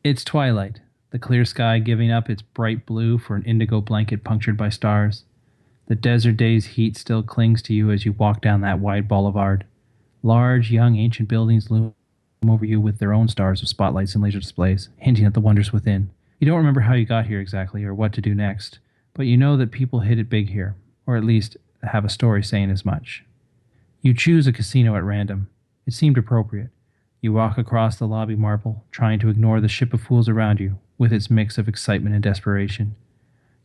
It's twilight, the clear sky giving up its bright blue for an indigo blanket punctured by stars. The desert day's heat still clings to you as you walk down that wide boulevard. Large, young, ancient buildings loom over you with their own stars of spotlights and laser displays, hinting at the wonders within. You don't remember how you got here exactly or what to do next, but you know that people hit it big here, or at least have a story saying as much. You choose a casino at random. It seemed appropriate. You walk across the lobby marble, trying to ignore the ship of fools around you, with its mix of excitement and desperation.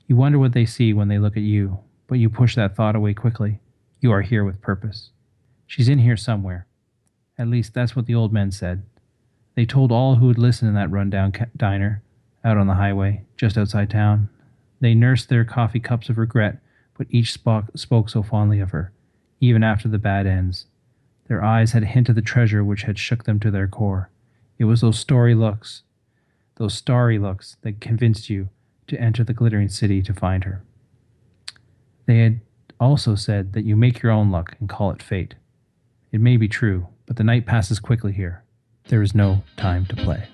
You wonder what they see when they look at you, but you push that thought away quickly. You are here with purpose. She's in here somewhere. At least that's what the old men said. They told all who would listen in that rundown diner, out on the highway, just outside town. They nursed their coffee cups of regret, but each spoke so fondly of her, even after the bad ends. Their eyes had a hint of the treasure which had shook them to their core. It was those starry looks that convinced you to enter the glittering city to find her. They had also said that you make your own luck and call it fate. It may be true, but the night passes quickly here. There is no time to play.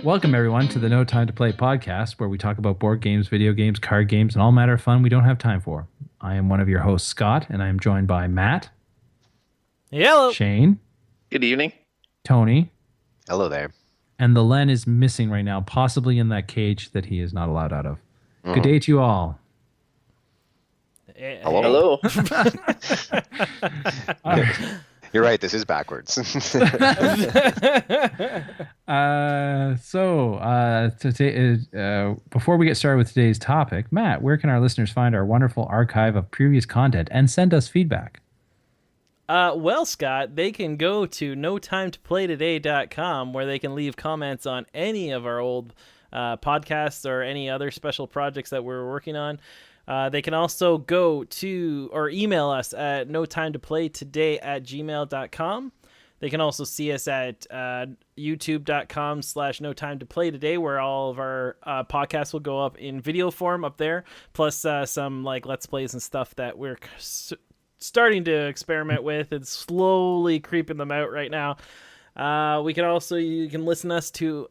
Welcome, everyone, to the No Time to Play podcast, where we talk about board games, video games, card games, and all matter of fun we don't have time for. I am one of your hosts, Scott, and I am joined by Matt. Hello. Shane. Good evening. Tony. Hello there. And the Len is missing right now, possibly in that cage that he is not allowed out of. Good day to you all. Hello. You're right, this is backwards. Before we get started with today's topic, Matt, where can our listeners find our wonderful archive of previous content and send us feedback? Well, Scott, they can go to notimetoplaytoday.com where they can leave comments on any of our old podcasts or any other special projects that we're working on. They can also go to or email us at notimetoplaytoday@gmail.com. They can also see us at youtube.com/notimetoplaytoday, where all of our podcasts will go up in video form up there, plus some like Let's Plays and stuff that we're starting to experiment with and slowly creeping them out right now. You can listen to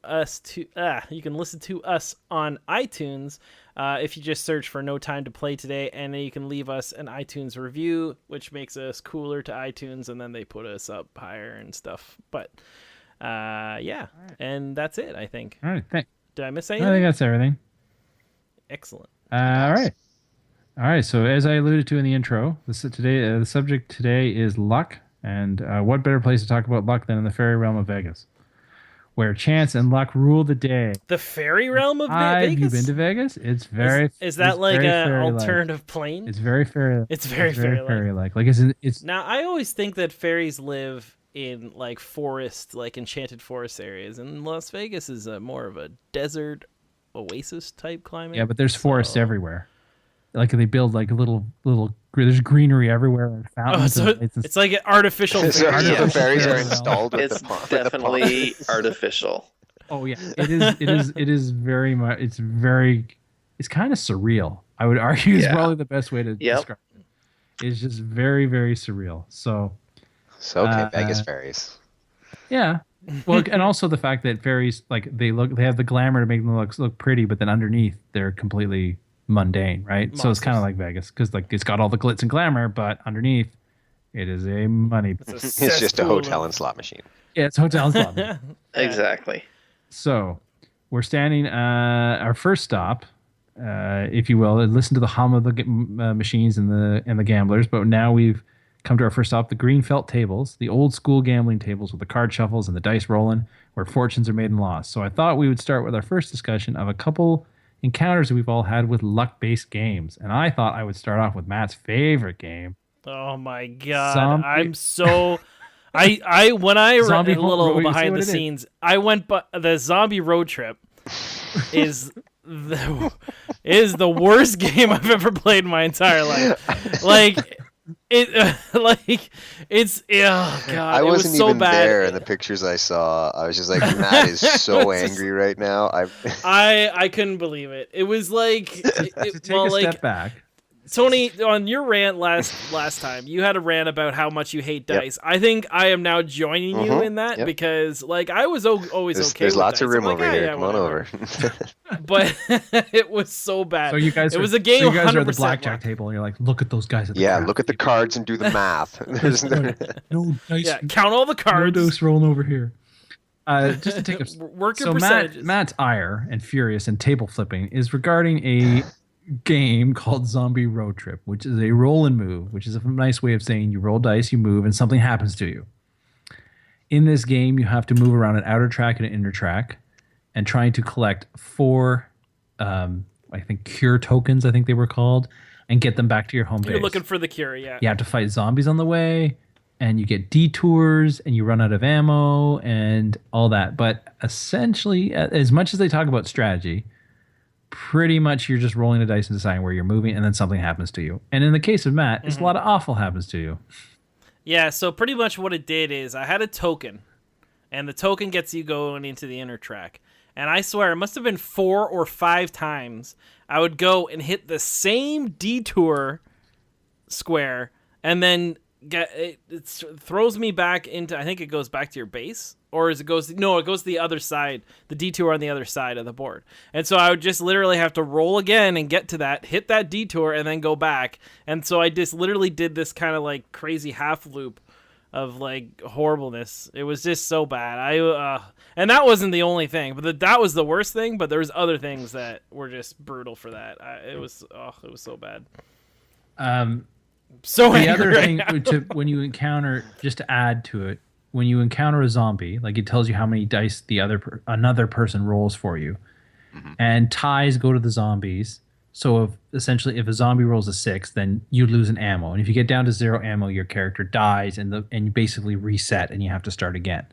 us on iTunes if you just search for No Time to Play Today, and then you can leave us an iTunes review, which makes us cooler to iTunes, and then they put us up higher and stuff. But yeah, right. And that's it, I think. All right, did I miss anything? I think that's everything. Excellent. All right. So as I alluded to in the intro, the subject today is luck. And what better place to talk about luck than in the fairy realm of Vegas, where chance and luck rule the day. The fairy realm of Vegas? Have you been to Vegas? It's very. Is that like an alternative plane? It's very fairy. It's very fairy-like. Like it's. Now I always think that fairies live in like forest, like enchanted forest areas, and Las Vegas is more of a desert oasis type climate. Yeah, but there's forests everywhere. Like they build like little. There's greenery everywhere and fountains. It's like an artificial. The fairies are installed. It's definitely artificial. Oh yeah, it is. It is very much. It's kind of surreal. I would argue is probably the best way to describe it. It's just very, very surreal. So Vegas fairies. Yeah. Well, and also the fact that fairies they have the glamour to make them look pretty, but then underneath they're completely mundane, right? Monsters. So it's kind of like Vegas because it's got all the glitz and glamour, but underneath it is a money. It's just a hotel and slot machine. Yeah, it's hotel and slot machine. Exactly. So we're standing our first stop, if you will, and listen to the hum of the machines and the gamblers. But now we've come to our first stop, the green felt tables, the old school gambling tables with the card shuffles and the dice rolling, where fortunes are made and lost. So I thought we would start with our first discussion of a couple encounters we've all had with luck-based games, and I thought I would start off with Matt's favorite game. Oh my god! I'm so when I read a little behind the scenes, I went. But the Zombie Road Trip is the worst game I've ever played in my entire life. It's oh god, I wasn't was so even bad. there in the pictures I saw. I was just like, Matt is so angry right now. I couldn't believe it. It was like to take a step back. Tony, on your rant last time, you had a rant about how much you hate dice. I think I am now joining you in that because, like, I was always okay. There's with lots dice. of room I'm like, over here. yeah, Come on whatever. over. But it was so bad. So you guys, it was a game. So you guys are at the 100% blackjack luck. table, and you're like, look at those guys at the Yeah, craps look at the table. cards and do the math. No dice. Yeah, count all the No cards. dice rolling over here. Just to take a Work your so percentages. Matt's ire and furious and table flipping is regarding a game called Zombie Road Trip, which is a roll and move, which is a nice way of saying you roll dice, you move, and something happens to you. In this game, you have to move around an outer track and an inner track, and trying to collect 4, I think cure tokens, I think they were called, and get them back to your home base. You're looking for the cure, yeah. You have to fight zombies on the way, and you get detours, and you run out of ammo, and all that. But essentially, as much as they talk about strategy, pretty much you're just rolling the dice and deciding where you're moving, and then something happens to you. And in the case of Matt, it's a lot of awful happens to you. Yeah, so pretty much what it did is I had a token, and the token gets you going into the inner track. And I swear, it must have been 4 or 5 times I would go and hit the same detour square, and then it throws me back into, I think it goes back to your base, or it goes to the other side, the detour on the other side of the board. And so I would just literally have to roll again and get to that, hit that detour, and then go back. And so I just literally did this kind of like crazy half loop of like horribleness. It was just so bad. And that wasn't the only thing, but that was the worst thing. But there was other things that were just brutal for that. It was so bad. So The angry other right thing, now. when you encounter, just to add to it, when you encounter a zombie, like it tells you how many dice another person rolls for you, and ties go to the zombies. So if a zombie rolls a 6, then you lose an ammo, and if you get down to 0 ammo, your character dies, and you basically reset, and you have to start again.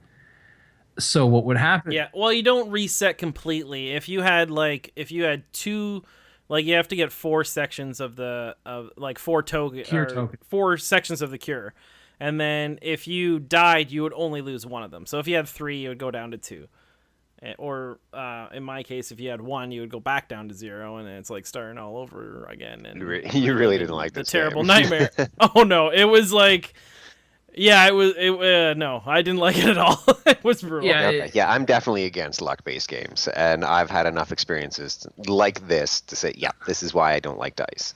So what would happen? Yeah, well, you don't reset completely. If you had 2, like you have to get 4 sections of 4 Cure token. 4 sections of the cure, and then if you died, you would only lose one of them. So if you had 3, you would go down to 2, or in my case, if you had 1, you would go back down to 0, and then it's like starting all over again. And You really didn't like the this terrible game. nightmare. Oh no, it was like. Yeah, no, I didn't like it at all. It was brutal. Yeah, Okay. Yeah, I'm definitely against luck-based games, and I've had enough experiences like this to say, yeah, this is why I don't like dice.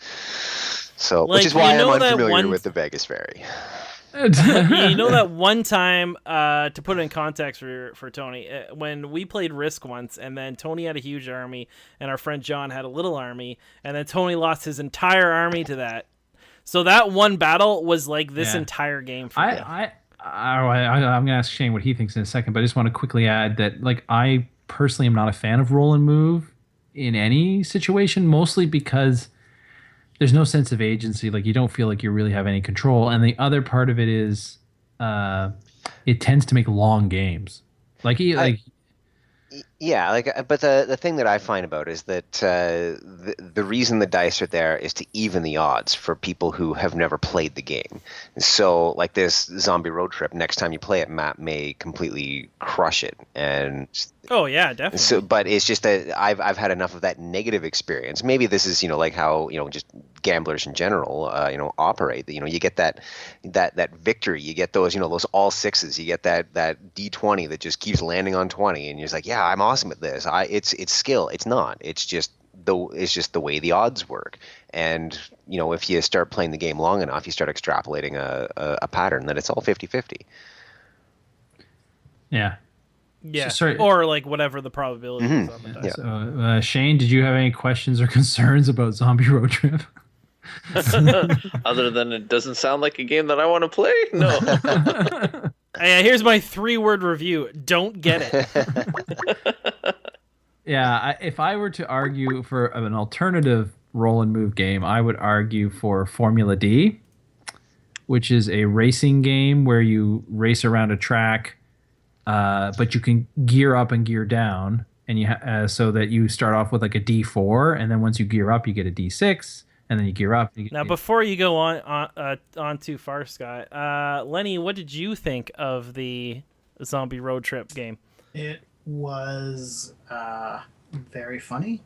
So, Like, which is why you know I'm that unfamiliar one- with the Vegas Fairy. You know that one time, to put it in context for Tony, when we played Risk once, and then Tony had a huge army, and our friend John had a little army, and then Tony lost his entire army to that. So that one battle was like this Yeah. entire game for him. I'm gonna ask Shane what he thinks in a second, but I just want to quickly add that, like, I personally am not a fan of roll and move in any situation, mostly because there's no sense of agency. Like, you don't feel like you really have any control, and the other part of it is, it tends to make long games. Yeah, but the thing that I find about it is that the reason the dice are there is to even the odds for people who have never played the game. So, like this Zombie Road Trip, next time you play it, Matt may completely crush it, and Oh yeah, definitely. so. But it's just that I've had enough of that negative experience. Maybe this is like how just gamblers in general operate. You get that victory, you get those those all 6s, you get that D20 that just keeps landing on 20, and you're just like, yeah, I'm awesome at this. It's skill. It's not. It's just the way the odds work. And if you start playing the game long enough, you start extrapolating a pattern that it's all 50-50. yeah. Yeah, Sorry. or like whatever the probability is on the dice. So, Shane, did you have any questions or concerns about Zombie Road Trip? Other than it doesn't sound like a game that I want to play. No. Here's my 3-word review. Don't get it. Yeah, if I were to argue for an alternative roll and move game, I would argue for Formula D, which is a racing game where you race around a track, but you can gear up and gear down, and so that you start off with like a D4, and then once you gear up, you get a D6, and then you gear up. Now, before you go on too far, Scott, Lenny, what did you think of the Zombie Road Trip game? It was very funny.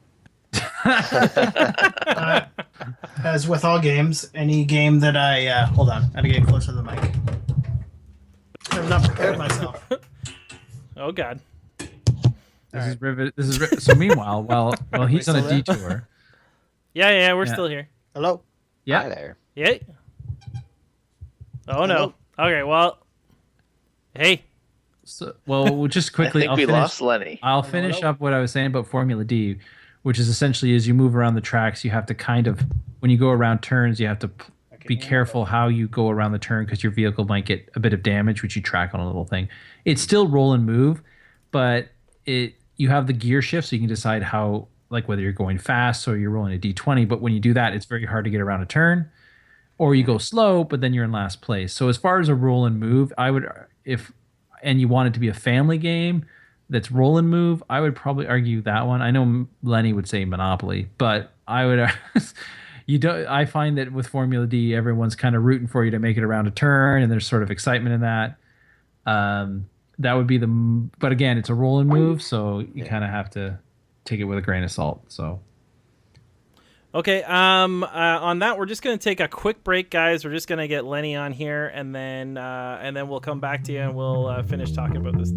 As with all games, any game that I hold on, I gotta get closer to the mic. I've not prepared myself. Oh God. This is Rivet. So meanwhile, while he's on a still there? detour, Yeah, we're Yeah. still here. Hello. Hi yeah, there. Yeah. Oh no. Okay, well. Hey. so, well, we'll just I quickly. think I'll we finish, lost Lenny. I'll finish up what I was saying about Formula D, which is essentially as you move around the tracks, you have to kind of, when you go around turns, you have to be careful how you go around the turn because your vehicle might get a bit of damage, which you track on a little thing. It's still roll and move, but you have the gear shift, so you can decide how, like whether you're going fast or you're rolling a D20. But when you do that, it's very hard to get around a turn, or you go slow, but then you're in last place. So as far as a roll and move, I would, and you want it to be a family game that's roll and move, I would probably argue that one. I know Lenny would say Monopoly, but I would. I find that with Formula D, everyone's kind of rooting for you to make it around a turn, and there's sort of excitement in that. That would be but again, it's a roll and move, so you kind of have to take it with a grain of salt. So. Okay, on that, we're just going to take a quick break, guys. We're just going to get Lenny on here, and then we'll come back to you, and we'll finish talking about this.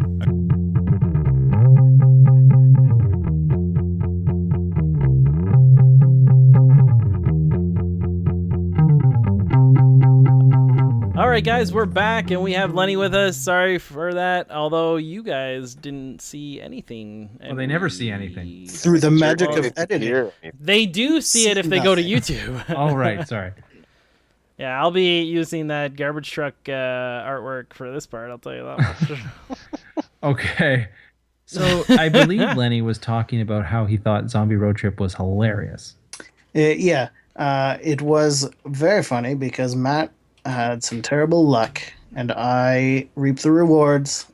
All right, guys, we're back, and we have Lenny with us. Sorry for that, although you guys didn't see anything. Well, they never see anything. Through the magic of It's editing. here. They do see it if they go to YouTube. Oh, right. Sorry. Yeah, I'll be using that garbage truck artwork for this part. I'll tell you that much. Okay. So I believe Lenny was talking about how he thought Zombie Road Trip was hilarious. Yeah, it was very funny because Matt had some terrible luck, and I reaped the rewards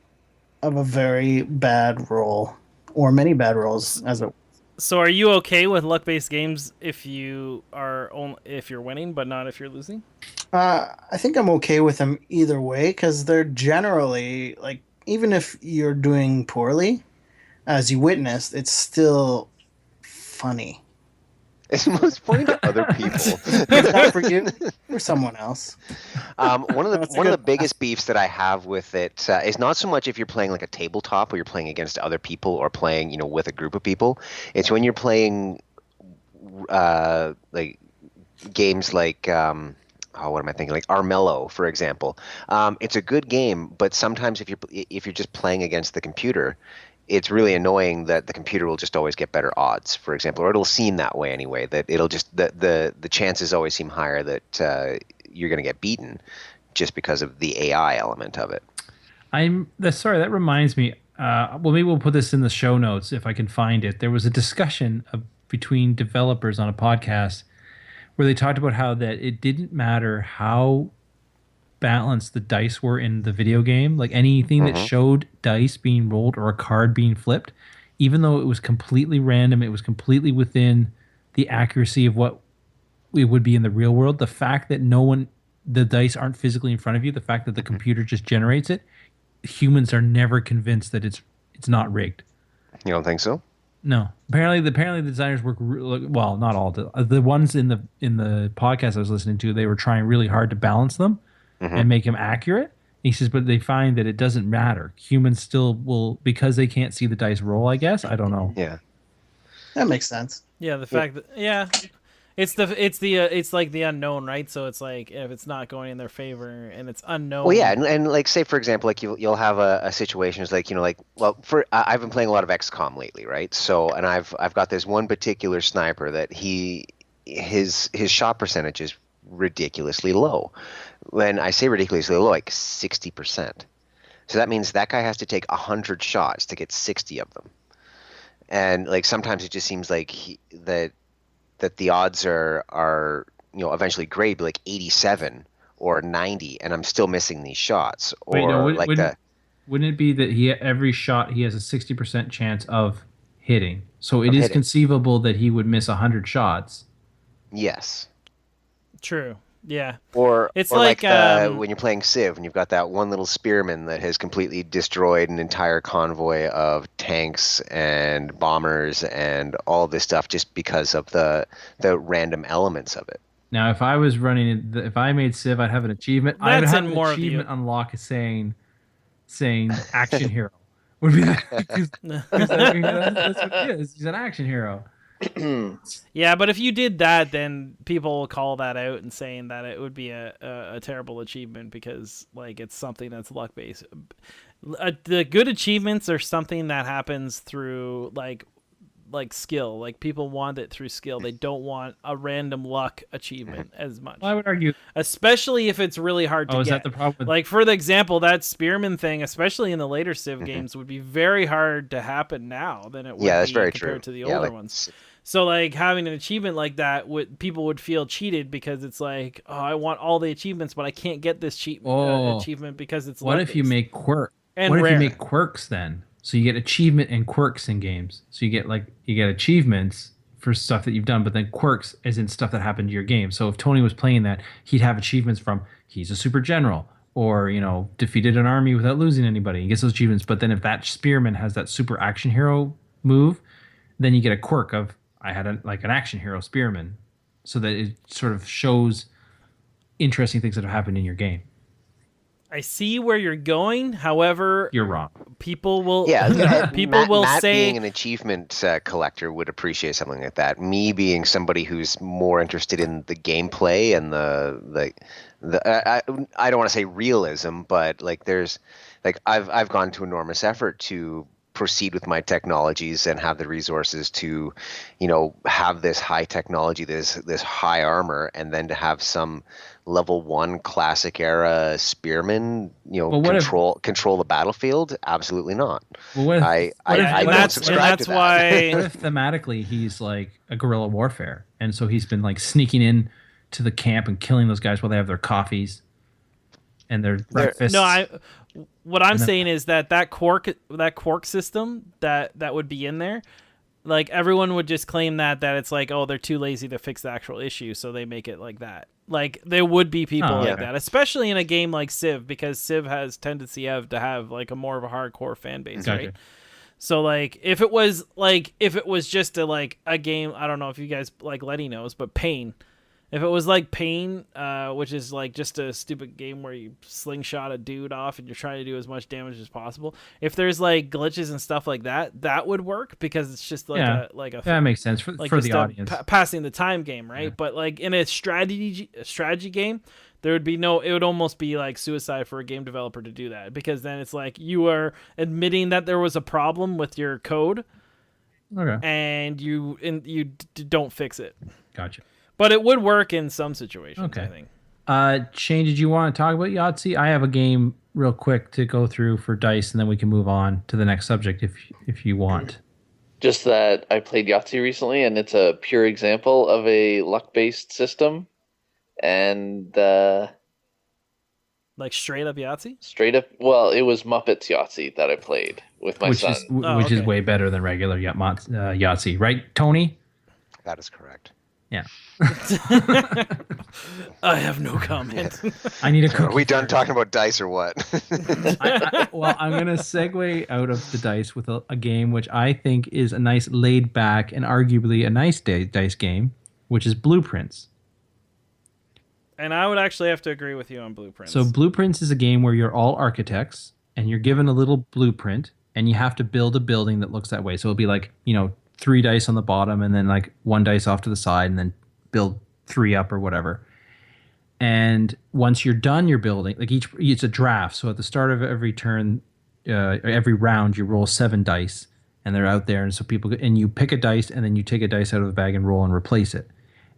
of a very bad roll, or many bad rolls, as it. So, are you okay with luck-based games if you're winning, but not if you're losing? I think I'm okay with them either way because they're generally like, even if you're doing poorly, as you witnessed, it's still funny. It's most funny to other people. Not for you, for someone else. One of That's a the good- biggest beefs that I have with it is not so much if you're playing like a tabletop or you're playing against other people or playing with a group of people. It's when you're playing like games like what am I thinking? Like Armello, for example. It's a good game, but sometimes if you're just playing against the computer, it's really annoying that the computer will just always get better odds, for example, or it'll seem that way anyway, that it'll just the chances always seem higher that you're going to get beaten just because of the AI element of it. Sorry, that reminds me. Well, maybe we'll put this in the show notes if I can find it. There was a discussion between developers on a podcast where they talked about how that it didn't matter how balanced the dice were in the video game, like anything that showed dice being rolled or a card being flipped, even though it was completely random, it was completely within the accuracy of what it would be in the real world. The fact that the dice aren't physically in front of you, the fact that the computer just generates it, humans are never convinced that it's not rigged. You don't think so? No. Apparently the designers work well, not all the ones in the podcast I was listening to, they were trying really hard to balance them and make them accurate. He says, but they find that it doesn't matter. Humans still will, because they can't see the dice roll, I guess. I don't know. Yeah. That makes sense. Yeah, the fact that it's like the unknown, right? So it's like if it's not going in their favor and it's unknown. Well, yeah, and like say for example, like you'll have a situation is like I've been playing a lot of XCOM lately, right? So and I've got this one particular sniper that his shot percentage is ridiculously low. When I say ridiculously low, like 60%. So that means that guy has to take 100 shots to get 60 of them. And like sometimes it just seems like that the odds are eventually great, like 87 or 90, and I'm still missing these shots. Or Wait, no, like wouldn't it be that every shot he has a 60% chance of hitting? So it is hitting. conceivable that he would miss 100 shots. Yes. True. Yeah. Or like, when you're playing Civ, and you've got that one little spearman that has completely destroyed an entire convoy of tanks and bombers and all this stuff just because of the random elements of it. Now, if I was running, if I made Civ, I'd have an achievement. I would That's have in an more of the- achievement unlock saying action hero. Would be because that's what he is. He's an action hero. Yeah, but if you did that, then people will call that out and saying that it would be a terrible achievement because like it's something that's luck based. The good achievements are something that happens through like skill. Like people want it through skill. They don't want a random luck achievement as much. Well, I would argue. Especially if it's really hard to Oh, get. is that the problem? With... Like for the example, that spearman thing, especially in the later Civ games, would be very hard to happen now than it would Yeah, that's be very compared true. to the Yeah, older like, ones. So like having an achievement like that, people would feel cheated because it's like, oh, I want all the achievements, but I can't get this achievement because it's. What if you make quirk? And what rare. if you make quirks then? So you get achievement and quirks in games. So you get achievements for stuff that you've done, but then quirks as in stuff that happened to your game. So if Tony was playing that, he'd have achievements from he's a super general, or defeated an army without losing anybody. He gets those achievements. But then if that spearman has that super action hero move, then you get a quirk of I had an action hero spearman, so that it sort of shows interesting things that have happened in your game. I see where you're going. However, You're wrong. people will. Yeah, people will Matt say being an achievement collector would appreciate something like that. Me being somebody who's more interested in the gameplay and I don't want to say realism, but like there's like I've gone to enormous effort to proceed with my technologies and have the resources to have this high technology, this high armor, and then to have some level 1 classic era spearmen control the battlefield. Absolutely not. Well, what if, I don't subscribe to that. why what if thematically he's like a guerrilla warfare, and so he's been like sneaking in to the camp and killing those guys while they have their coffees and their breakfast. No, what I'm saying is that quirk system that would be in there, like everyone would just claim that it's like, oh, they're too lazy to fix the actual issue, so they make it like that. Like there would be people like that, especially in a game like Civ, because Civ has tendency to have like a more of a hardcore fan base, Gotcha. right? So like if it was just a game, I don't know if you guys like Letty knows, but Pain. If it was like Pain, which is like just a stupid game where you slingshot a dude off and you're trying to do as much damage as possible. If there's like glitches and stuff like that, that would work because it's just that makes sense for the audience. Passing the time game, right? Yeah. But like in a strategy game, there would be it would almost be like suicide for a game developer to do that, because then it's like you are admitting that there was a problem with your code, and you don't fix it. Gotcha. But it would work in some situations, okay. I think. Shane, did you want to talk about Yahtzee? I have a game real quick to go through for dice, and then we can move on to the next subject if you want. Just that I played Yahtzee recently, and it's a pure example of a luck-based system. And like straight up Yahtzee? Straight up, well, it was Muppets Yahtzee that I played with my son. Which is way better than regular Yahtzee, right, Tony? That is correct. Yeah. I have no comment. I need a cookie. Are we done talking about dice or what? Well, I'm going to segue out of the dice with a game which I think is a nice laid back and arguably a nice dice game, which is Blueprints. And I would actually have to agree with you on Blueprints. So Blueprints is a game where you're all architects and you're given a little blueprint and you have to build a building that looks that way. So it'll be like, 3 dice on the bottom and then like 1 dice off to the side and then build 3 up or whatever. And once you're done your building, like it's a draft. So at the start of every turn, every round, you roll 7 dice and they're out there. And so and you pick a dice and then you take a dice out of the bag and roll and replace it.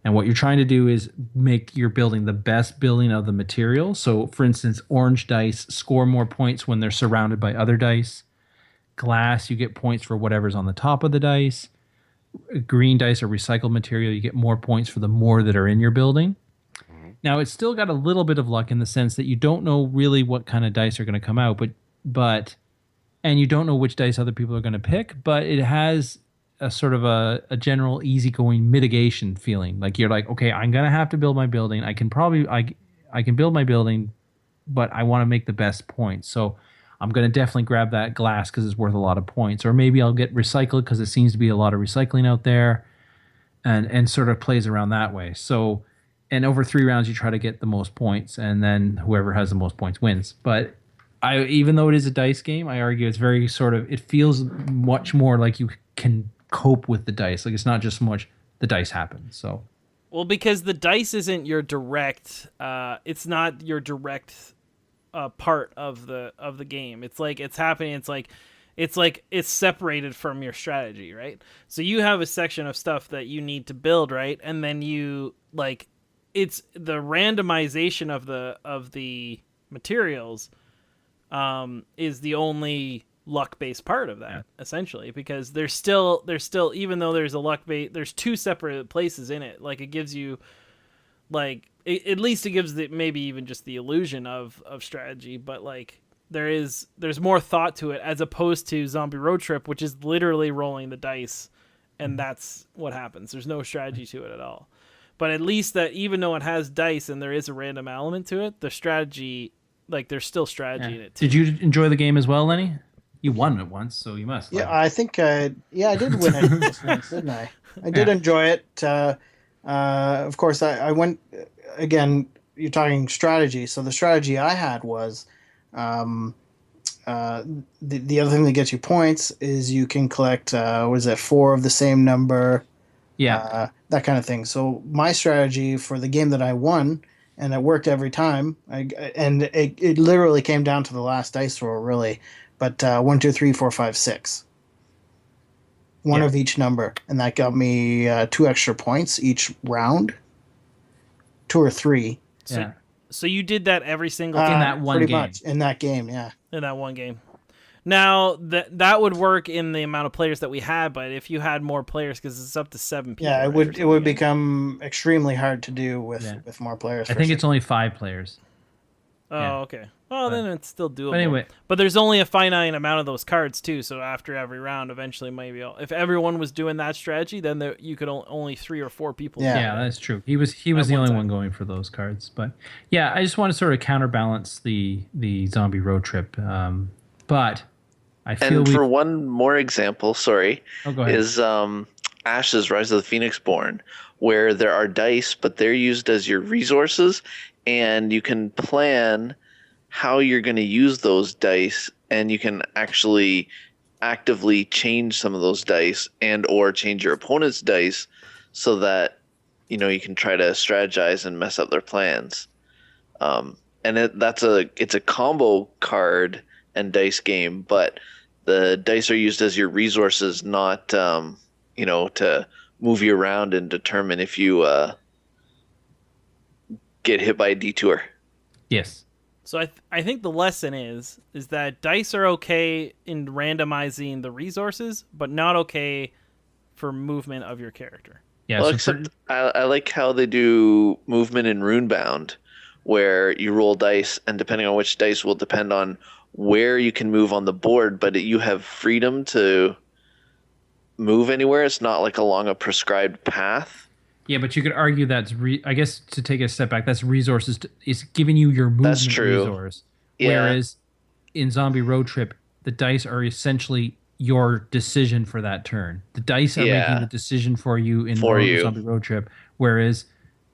And what you're trying to do is make your building the best building of the material. So for instance, orange dice score more points when they're surrounded by other dice. Glass, you get points for whatever's on the top of the dice. Green dice are recycled material. You get more points for the more that are in your building. Mm-hmm. Now, it's still got a little bit of luck in the sense that you don't know really what kind of dice are going to come out, and you don't know which dice other people are going to pick, but it has a sort of a general easygoing mitigation feeling. Like you're like, okay, I'm gonna have to build my building. I can build my building, but I want to make the best points. So I'm gonna definitely grab that glass because it's worth a lot of points. Or maybe I'll get recycled because it seems to be a lot of recycling out there, and sort of plays around that way. So, and over 3 rounds you try to get the most points, and then whoever has the most points wins. But even though it is a dice game, I argue it's very sort of, it feels much more like you can cope with the dice. Like it's not just so much the dice happen. So, Well, because the dice isn't your direct. It's not your direct part of the game. It's like it's happening. It's separated from your strategy, right? So you have a section of stuff that you need to build, right? And then you like, it's the randomization of the materials is the only luck-based part of that, essentially, because there's still even though there's a there's 2 separate places in it. Like it gives you like at least it gives maybe even just the illusion of strategy, but like there's more thought to it as opposed to Zombie Road Trip, which is literally rolling the dice, and that's what happens. There's no strategy to it at all. But at least that even though it has dice and there is a random element to it, the strategy, like there's still strategy in it too. Did you enjoy the game as well, Lenny? You won it once, so you must. Yeah, I think I did win it this once, didn't I? I did enjoy it. Of course, I went again. You're talking strategy, so the strategy I had was the other thing that gets you points is you can collect 4 of the same number, that kind of thing. So my strategy for the game that I won, and it worked every time, and it literally came down to the last dice roll, really. But 1, 2, 3, 4, 5, 6. One of each number, and that got me 2 extra points each round. 2 or 3. So you did that every single in time? that one pretty game. much in that game, yeah. In that one game. Now that would work in the amount of players that we had, but if you had more players, because it's up to 7 people. Yeah, right, it would become extremely hard to do with more players. I think it's only 5 players. Oh, okay. Well, then it's still doable. But anyway, but there's only a finite amount of those cards too. So after every round, eventually, maybe if everyone was doing that strategy, then you could only 3 or 4 people. Yeah, that's true. He was the only one going for those cards. But yeah, I just want to sort of counterbalance the Zombie Road Trip. But I feel for one more example, go ahead. is Ashes: Rise of the Phoenix Born, where there are dice, but they're used as your resources, and you can plan how you're going to use those dice, and you can actually actively change some of those dice and or change your opponent's dice so that you can try to strategize and mess up their plans. And it's a combo card and dice game, but the dice are used as your resources, not to move you around and determine if you get hit by a detour. Yes. So I think the lesson is that dice are okay in randomizing the resources, but not okay for movement of your character. Yeah. Well, except I like how they do movement in Runebound, where you roll dice, and depending on which dice will depend on where you can move on the board, but you have freedom to move anywhere. It's not like along a prescribed path. Yeah, but you could argue that's I guess to take a step back, that's resources. It's giving you your movement resource. Yeah. Whereas in Zombie Road Trip, the dice are essentially your decision for that turn. The dice are making the decision for you in Zombie Road Trip. Whereas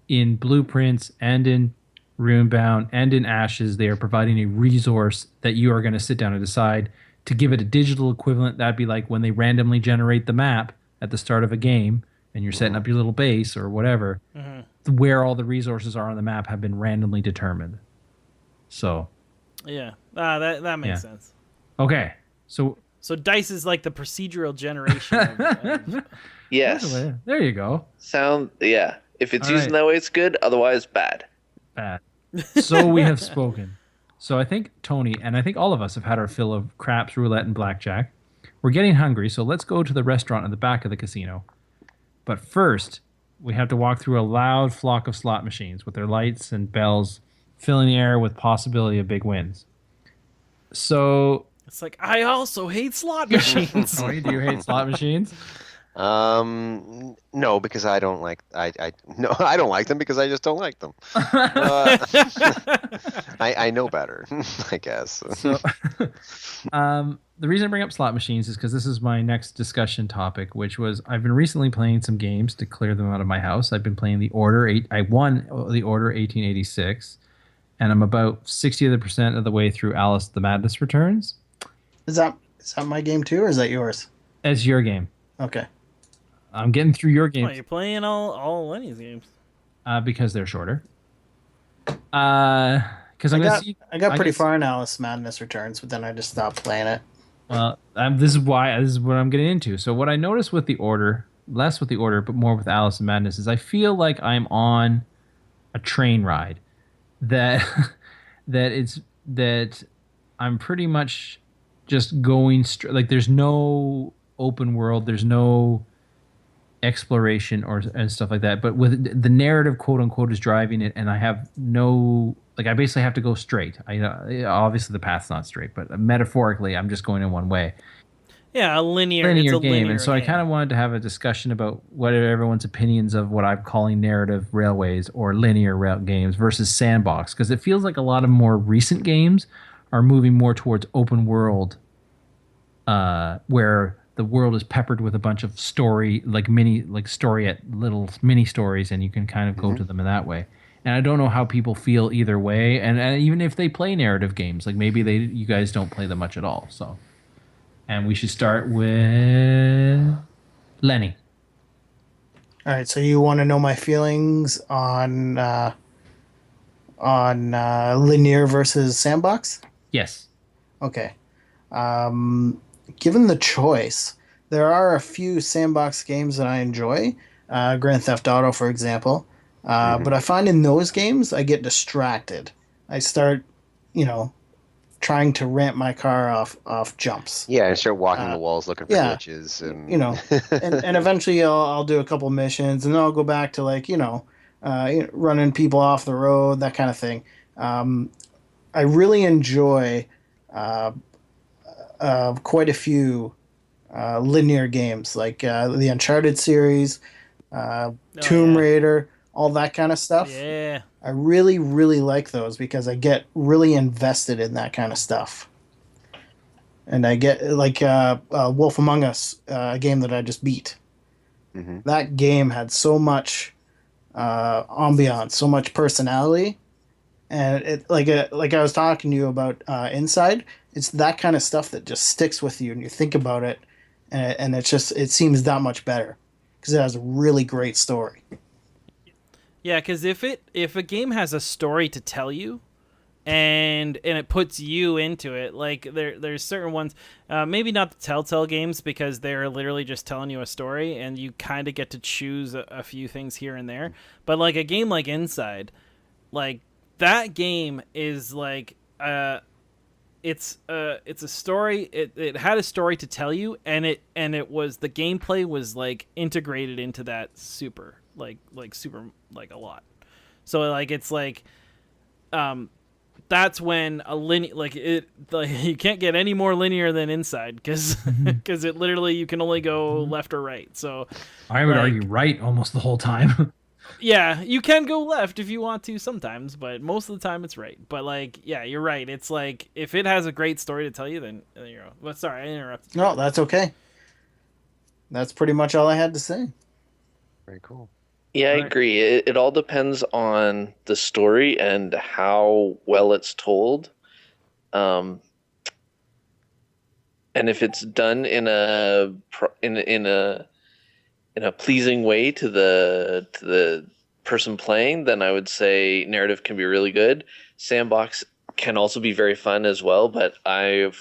in Blueprints and in Runebound and in Ashes, they are providing a resource that you are going to sit down and decide to give it a digital equivalent. That'd be like when they randomly generate the map at the start of a game, and you're setting up your little base or whatever, where all the resources are on the map have been randomly determined. So, yeah, that makes sense. Okay, so dice is like the procedural generation. of Yes. There you go. If it's used in that way, it's good. Otherwise, bad. Bad. So we have spoken. So I think Tony and I think all of us have had our fill of craps, roulette, and blackjack. We're getting hungry, so let's go to the restaurant at the back of the casino. But first, we have to walk through a loud flock of slot machines with their lights and bells filling the air with possibility of big wins. So it's like, I also hate slot machines. Tony, do you hate slot machines? No, because I don't like I no I don't like them because I just don't like them. Uh, I know better, I guess. So, the reason I bring up slot machines is because this is my next discussion topic, which was I've been recently playing some games to clear them out of my house. I've been playing the Order 8. I won the Order 1886, and I'm about 60% of the way through Alice the Madness Returns. Is that my game too, or is that yours? As your game. Okay. I'm getting through your Oh, game you're playing all Lenny's games. because they're shorter. Because I'm gonna see. I got pretty guess- far in Alice Madness Returns, but then I just stopped playing it. Well, this is what I'm getting into. So what I noticed with the Order, less with the Order, but more with Alice in Madness, is I feel like I'm on a train ride. That that I'm pretty much just going straight. Like there's no open world, there's no exploration and stuff like that. But with the narrative, quote unquote, is driving it, and I have no like I basically have to go straight. Obviously the path's not straight, but metaphorically, I'm just going in one way. Yeah, a linear. Linear it's a game, linear and so I game. kind of wanted to have a discussion about what are everyone's opinions of what I'm calling narrative railways or linear rail games versus sandbox, because it feels like a lot of more recent games are moving more towards open world, where the world is peppered with a bunch of story, like story at little mini stories, and you can kind of go to them in that way. And I don't know how people feel either way, and even if they play narrative games, like maybe you guys don't play them much at all. So, and we should start with Lenny. All right, so you want to know my feelings on linear versus sandbox? Yes. Okay. Given the choice, there are a few sandbox games that I enjoy. Grand Theft Auto, for example. But I find in those games, I get distracted. I start, trying to ramp my car off jumps. Yeah, and start walking the walls looking for yeah, glitches, and and eventually I'll do a couple missions, and then I'll go back to running people off the road, that kind of thing. I really enjoy quite a few linear games, like the Uncharted series, Tomb Raider, all that kind of stuff. Yeah. I really, really like those because I get really invested in that kind of stuff. And I get like Wolf Among Us, a game that I just beat. That game had so much ambiance, so much personality, and it like I was talking to you about Inside. It's that kind of stuff that just sticks with you, and you think about it, and it seems that much better because it has a really great story. Yeah, because if a game has a story to tell you, and it puts you into it, like there's certain ones, maybe not the Telltale games because they're literally just telling you a story, and you kind of get to choose a few things here and there. But like a game like Inside, like that game is like it's a story. It had a story to tell you, and it was the gameplay was like integrated into that super a lot. So like it's like that's when a linear you can't get any more linear than Inside because it literally you can only go left or right. So I would argue right almost the whole time. yeah, you can go left if you want to sometimes, but most of the time it's right. But like, yeah, you're right. It's like if it has a great story to tell you, then you're. Well, sorry, I interrupted. No, that's okay. That's pretty much all I had to say. very cool. Yeah, I agree. It all depends on the story and how well it's told. And if it's done in a pleasing way to the person playing, then I would say narrative can be really good. Sandbox can also be very fun as well, but I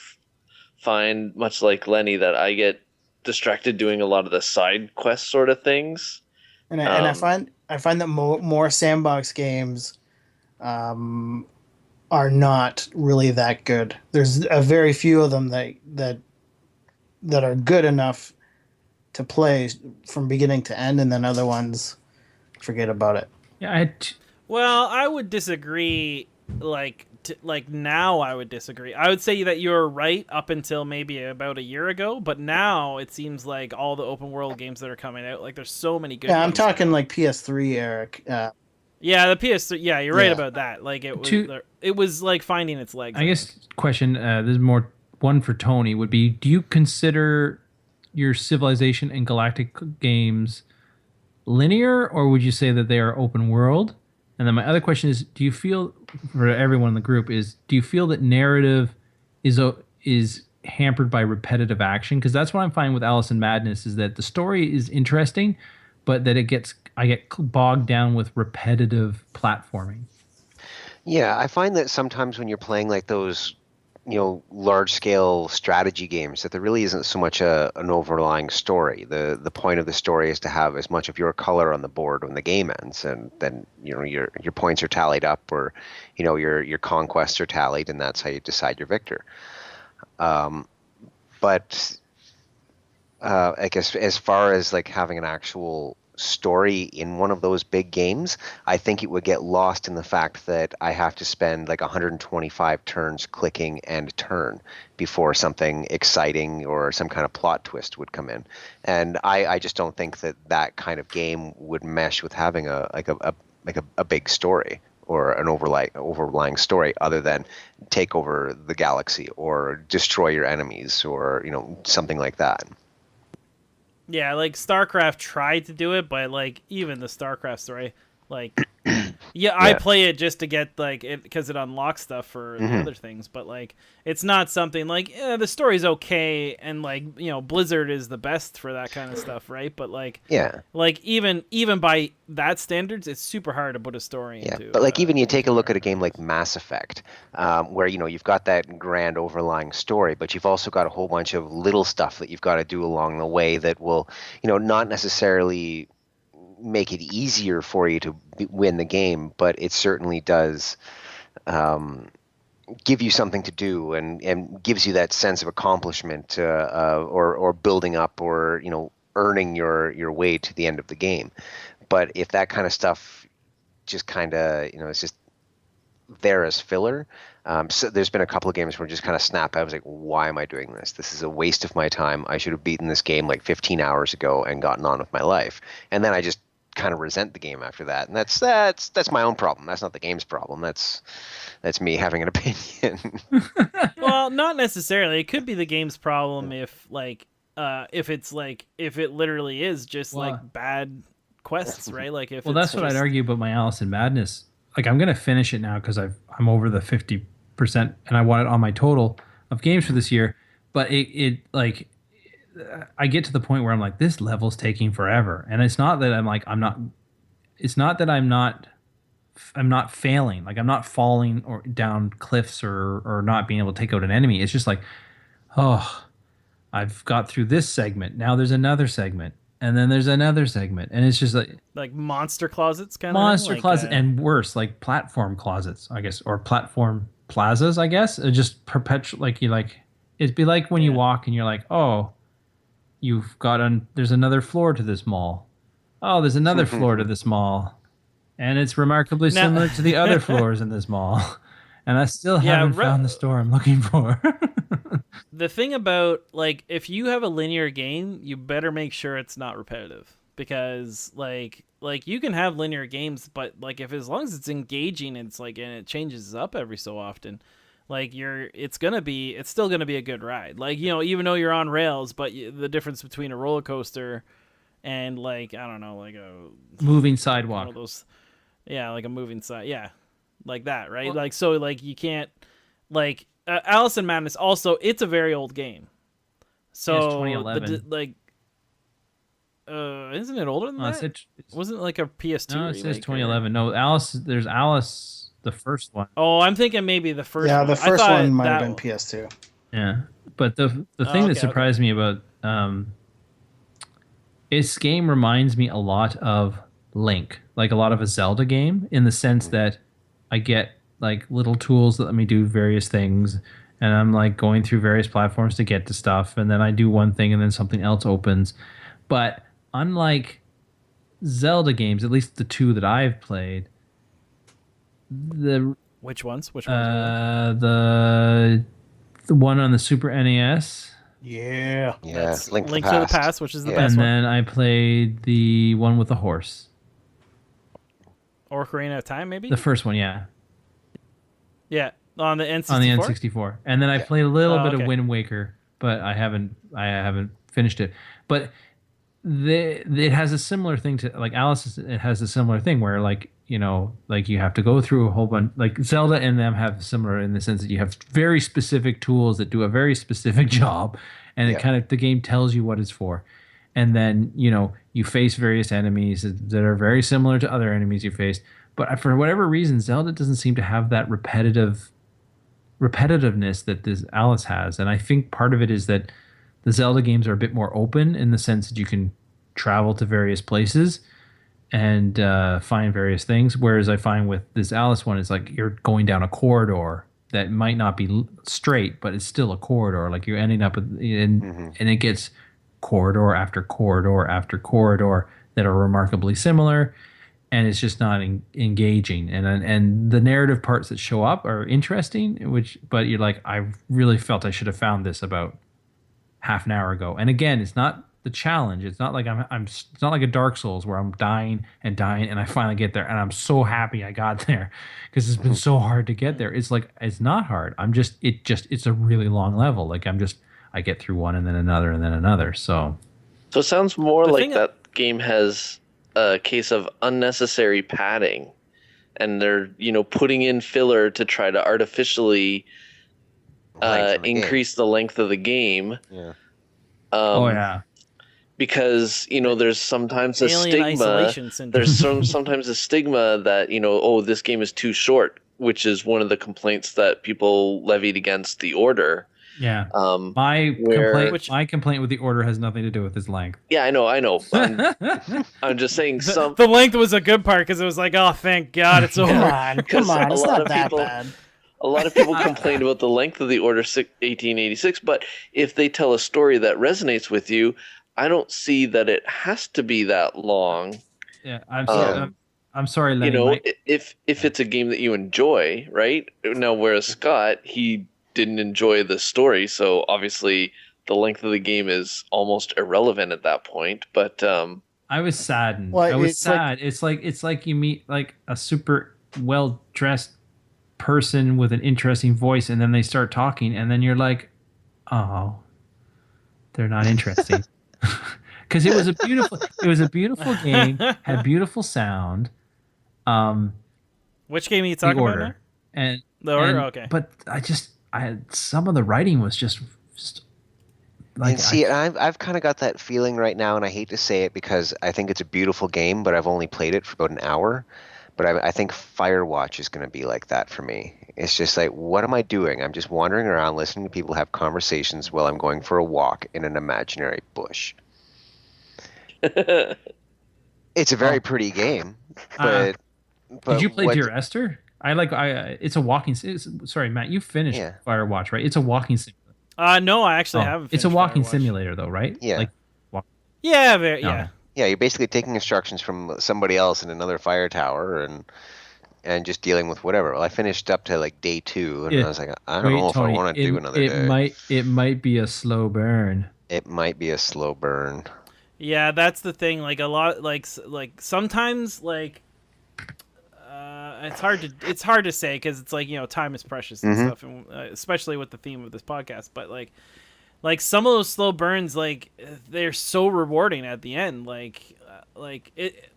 find, much like Lenny, that I get distracted doing a lot of the side quest sort of things. And I find that more sandbox games are not really that good. There's a very few of them that are good enough to play from beginning to end, and then other ones, forget about it. Yeah, Well, I would disagree. Like like now I would disagree. I would say that you're right up until maybe about a year ago, but now it seems like all the open world games that are coming out, like there's so many good. Yeah, I'm ones talking now. like PS3, Eric. Yeah, the PS3. Yeah, you're right Yeah. about that. Like To- it was like finding its legs. I guess question. There's more. One for Tony would be: do you consider your Civilization and Galactic games linear, or would you say that they are open world? And then my other question is: do you feel, for everyone in the group, do you feel that narrative is hampered by repetitive action? Because that's what I'm finding with Alice in Madness, is that the story is interesting, but that I get bogged down with repetitive platforming. Yeah, I find that sometimes when you're playing like those, large scale strategy games, that there really isn't so much an overlying story. The point of the story is to have as much of your color on the board when the game ends, and then your points are tallied up, or your conquests are tallied, and that's how you decide your victor. But I guess as far as like having an actual story in one of those big games, I think it would get lost in the fact that I have to spend like 125 turns clicking and turn before something exciting or some kind of plot twist would come in. And I just don't think that kind of game would mesh with having a big story or an overlying story, other than take over the galaxy or destroy your enemies or something like that. Yeah, like StarCraft tried to do it, but like even the StarCraft story, like I play it just to get like it because it unlocks stuff for the other things, but like it's not something like the story's okay, and like Blizzard is the best for that kind of stuff, right? But like even by that standards, it's super hard to put a story into. But like even you take a look at a game like Mass Effect, where you've got that grand overlying story, but you've also got a whole bunch of little stuff that you've got to do along the way that will not necessarily make it easier for you to win the game, but it certainly does give you something to do, and gives you that sense of accomplishment, or building up, or earning your way to the end of the game. But if that kind of stuff just kind of it's just there as filler, so there's been a couple of games where I just kind of snap out. I was like, why am I doing this? This is a waste of my time. I should have beaten this game like 15 hours ago and gotten on with my life. And then I just kind of resent the game after that, and that's my own problem. That's not the game's problem. That's me having an opinion. Well, not necessarily. It could be the game's problem if it literally is just like bad quests, right? Like if that's what I'd argue about my Alice in Madness. Like I'm gonna finish it now because I'm over the 50%, and I want it on my total of games for this year. But it like, I get to the point where I'm like, this level's taking forever, and it's not that I'm not failing, like I'm not falling or down cliffs or not being able to take out an enemy. It's just like, oh, I've got through this segment, now there's another segment, and then there's another segment, and it's just like monster closets, kind of monster closet, and worse, like platform closets, I guess, or platform plazas, I guess. It just perpetual, like it'd be like when you walk and you're like, oh, there's another floor to this mall. Oh, there's another floor to this mall. And it's remarkably similar to the other floors in this mall. And I still haven't found the store I'm looking for. The thing about, like, if you have a linear game, you better make sure it's not repetitive. Because, like you can have linear games, but, like, as long as it's engaging, and it changes up every so often, like it's still gonna be a good ride. Like, even though you're on rails, but the difference between a roller coaster and like, I don't know, like a moving sidewalk. Like a moving side, like that, right? Well, like so, like you can't like Alice in Madness. Also, it's a very old game, so it's 2011. Isn't it older than that? Wasn't it like a PS2? No, it says 2011. No, there's Alice. The first one. Oh, I'm thinking maybe the first one. Yeah, the first one might have been PS2. Yeah. But the thing that surprised me about this game reminds me a lot of Link, like a lot of a Zelda game, in the sense that I get like little tools that let me do various things, and I'm like going through various platforms to get to stuff, and then I do one thing and then something else opens. But unlike Zelda games, at least the two that I've played, the Which ones? Which ones? The one on the Super NES, Yeah. Yeah, That's Link Link to the Past, which is the Yeah. best and one. then I played the one with the horse. Ocarina of Time, maybe. The first one, yeah, Yeah, on the N64. on the N64, and then I played a little Oh, bit okay. of Wind Waker, but I haven't finished it. But it has a similar thing to like Alice. It has a similar thing where like like you have to go through a whole bunch. Like Zelda and them have similar in the sense that you have very specific tools that do a very specific job, and it Yeah. kind of the game tells you what it's for. And then you face various enemies that are very similar to other enemies you faced. But for whatever reason, Zelda doesn't seem to have that repetitiveness that this Alice has. And I think part of it is that the Zelda games are a bit more open in the sense that you can travel to various places and find various things. Whereas I find with this Alice one, it's like you're going down a corridor that might not be straight, but it's still a corridor. Like you're ending up and it gets corridor after corridor after corridor that are remarkably similar, and it's just not engaging. And the narrative parts that show up are interesting, but you're like, I really felt I should have found this about half an hour ago. And again, it's not the challenge. It's not like it's not like a Dark Souls where I'm dying and I finally get there and I'm so happy I got there because it's been so hard to get there. It's like it's not hard. It's a really long level. Like I get through one and then another and then another. So it sounds more The like thing- that game has a case of unnecessary padding, and they're putting in filler to try to artificially Length of the game. increase the length of the game. Yeah. oh yeah. Because there's sometimes a Alien stigma. isolation syndrome. There's sometimes a stigma that this game is too short, which is one of the complaints that people levied against the Order. Yeah. Um, My where- complaint with the Order has nothing to do with its length. yeah, I know. I'm just saying some. The length was a good part because it was like, oh, thank God, it's over. Come on, a it's lot not of that people- bad. A lot of people complain about the length of the Order 1886, but if they tell a story that resonates with you, I don't see that it has to be that long. Yeah, I'm sorry, You Lenny. know, My- if it's a game that you enjoy, right? Now, whereas Scott, he didn't enjoy the story, so obviously the length of the game is almost irrelevant at that point. But I was saddened. Well, I was it's like- sad. It's like you meet like a super well dressed person with an interesting voice, and then they start talking, and then you're like, oh, they're not interesting. Because it was a beautiful game, had beautiful sound. Which game are you The talking about Order now? and The Order? and- Okay. But I had some of the writing was just like And see, I've kind of got that feeling right now, and I hate to say it because I think it's a beautiful game, but I've only played it for about an hour. But I think Firewatch is going to be like that for me. It's just like, what am I doing? I'm just wandering around listening to people have conversations while I'm going for a walk in an imaginary bush. It's a very pretty game, but Did you play what- Dear Esther? It's a walking. Sorry, Matt, you finished Yeah. Firewatch, right? It's a walking simulator. No, I actually haven't. It's a finished walking Firewatch. simulator, though, right? Yeah. Like, Yeah, no. yeah. Yeah, you're basically taking instructions from somebody else in another fire tower and just dealing with whatever. Well, I finished up to like day 2, and Yeah. I was like, I don't know if Tony, I want to do another day. It might be a slow burn. It might be a slow burn. Yeah, that's the thing. Like a lot, like sometimes, like it's hard to say because it's like time is precious and stuff, and especially with the theme of this podcast. But like some of those slow burns, like they're so rewarding at the end. Like it.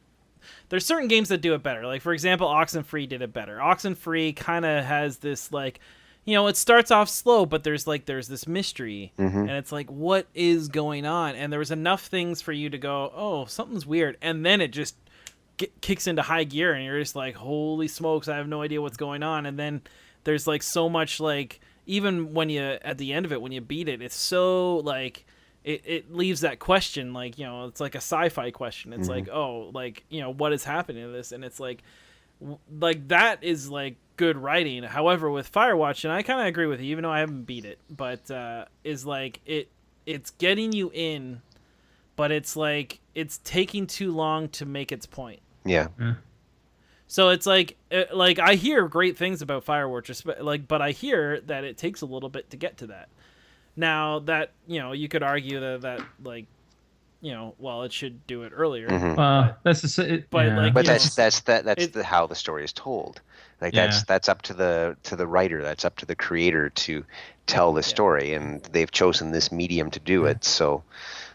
There's certain games that do it better. Like for example, Oxenfree did it better. Oxenfree kind of has this like. It starts off slow, but there's this mystery, and it's like, what is going on? And there was enough things for you to go, oh, something's weird, and then it just kicks into high gear, and you're just like, holy smokes, I have no idea what's going on. And then there's like so much like, even when you at the end of it, when you beat it, it's so like it leaves that question, like it's like a sci-fi question. It's like, oh, like what is happening to this? And it's like that is like good writing. However, with Firewatch, and I kind of agree with you, even though I haven't beat it, but is like it's getting you in, but it's like it's taking too long to make its point. Yeah. So it's like I hear great things about Firewatch, but I hear that it takes a little bit to get to that. Now that you could argue that like well, it should do it earlier. That's the But yeah. like But you that's how the story is told. Like that's up to the writer, that's up to the creator to tell the story, and they've chosen this medium to do it. So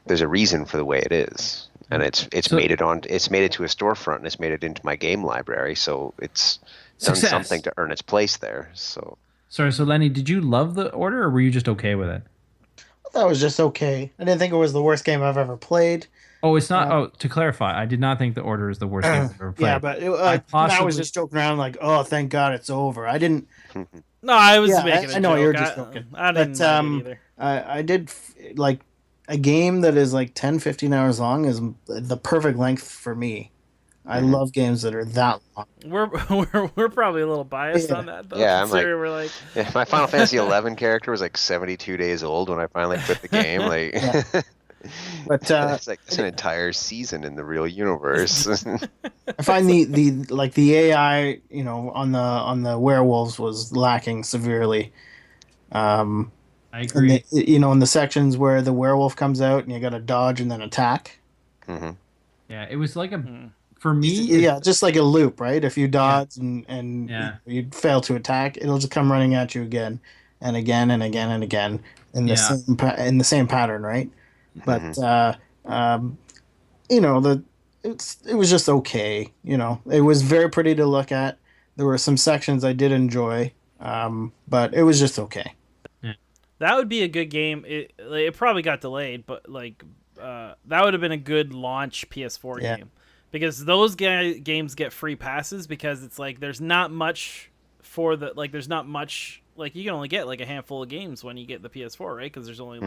there's a reason for the way it is, and it's made it to a storefront, and it's made it into my game library. So it's done something to earn its place there. So sorry, so Lenny, did you love the Order, or were you just okay with it? I thought it was just okay. I didn't think it was the worst game I've ever played. Oh, it's not. To clarify, I did not think the Order is the worst game I've ever played. Yeah, but I was just joking around like, oh, thank God it's over. I didn't. No, I was making. I know joke. you're just joking. I didn't like it either. I did like a game that is like 10, 15 hours long is the perfect length for me. I love games that are that long. We're probably a little biased on that though. Yeah, I'm like, we're like, my Final Fantasy 11 character was like 72 days old when I finally quit the game. Like, but it's an entire season in the real universe. I find the AI, on the werewolves was lacking severely. I agree. In the sections where the werewolf comes out and you got to dodge and then attack. Mm-hmm. Yeah, it was like for me. Yeah, just like a loop, right? If you dodge and you fail to attack, it'll just come running at you again and again and again and again in the same pattern, right? But it was just okay. It was very pretty to look at. There were some sections I did enjoy, but it was just okay. That would be a good game. It probably got delayed, but that would have been a good launch PS4 game, because those games get free passes, because it's like there's not much there's not much, like you can only get like a handful of games when you get the PS4, right? Because there's only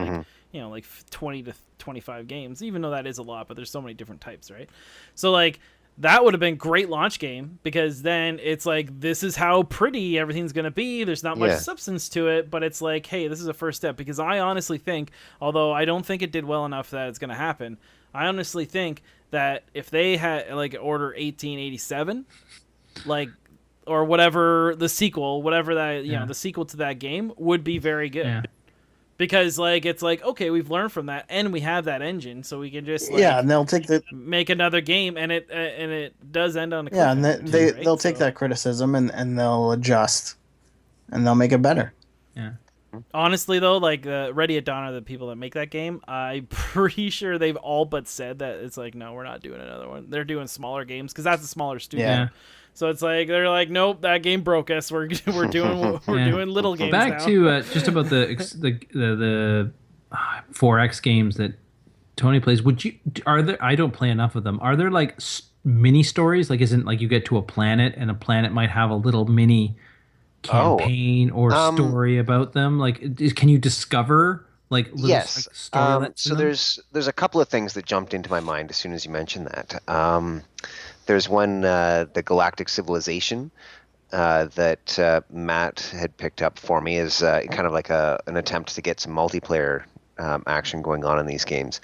like 20 to 25 games, even though that is a lot, but there's so many different types, right? So like that would have been great launch game, because then it's like, this is how pretty everything's going to be. There's not much substance to it, but it's like, hey, this is a first step. Because I honestly think, although I don't think it did well enough that it's going to happen, I honestly think that if they had like Order 1887, like, or whatever the sequel, whatever that, the sequel to that game would be very good. Yeah. Because like it's like, okay, we've learned from that, and we have that engine, so we can just and they'll make another game, and it does end on a and they'll take that criticism and they'll adjust, and they'll make it better. Yeah. Honestly though, like Ready at Dawn are the people that make that game. I'm pretty sure they've all but said that it's like, no, we're not doing another one. They're doing smaller games because that's a smaller studio. Yeah. So it's like they're like, nope, that game broke us. We're doing doing little games back now. To just about the 4X games that Tony plays. I don't play enough of them. Are there like mini stories? Like, isn't like you get to a planet and a planet might have a little mini campaign or story about them? Like, can you discover like little story? So there's a couple of things that jumped into my mind as soon as you mentioned that. There's one, the Galactic Civilization, that Matt had picked up for me as kind of like an attempt to get some multiplayer action going on in these games.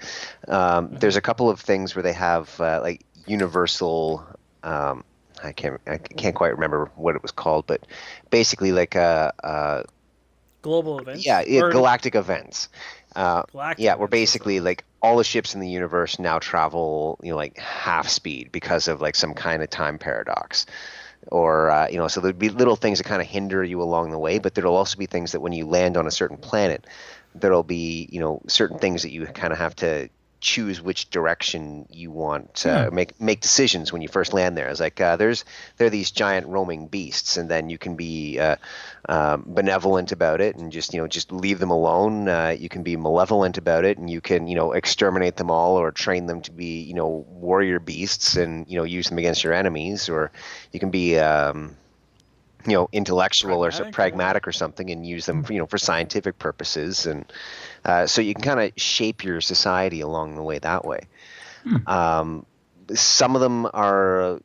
There's a couple of things where they have like universal. I can't quite remember what it was called, but basically like global events. Yeah, galactic events. Where basically like all the ships in the universe now travel, like half speed because of like some kind of time paradox, or so there'd be little things that kind of hinder you along the way, but there'll also be things that when you land on a certain planet, there'll be certain things that you kind of have to choose which direction you want to make decisions when you first land there. It's like there are these giant roaming beasts, and then you can be benevolent about it and just leave them alone. You can be malevolent about it, and you can exterminate them all or train them to be warrior beasts and use them against your enemies, or you can be intellectual or pragmatic or something and use them for scientific purposes, and so you can kind of shape your society along the way that way. Some of them are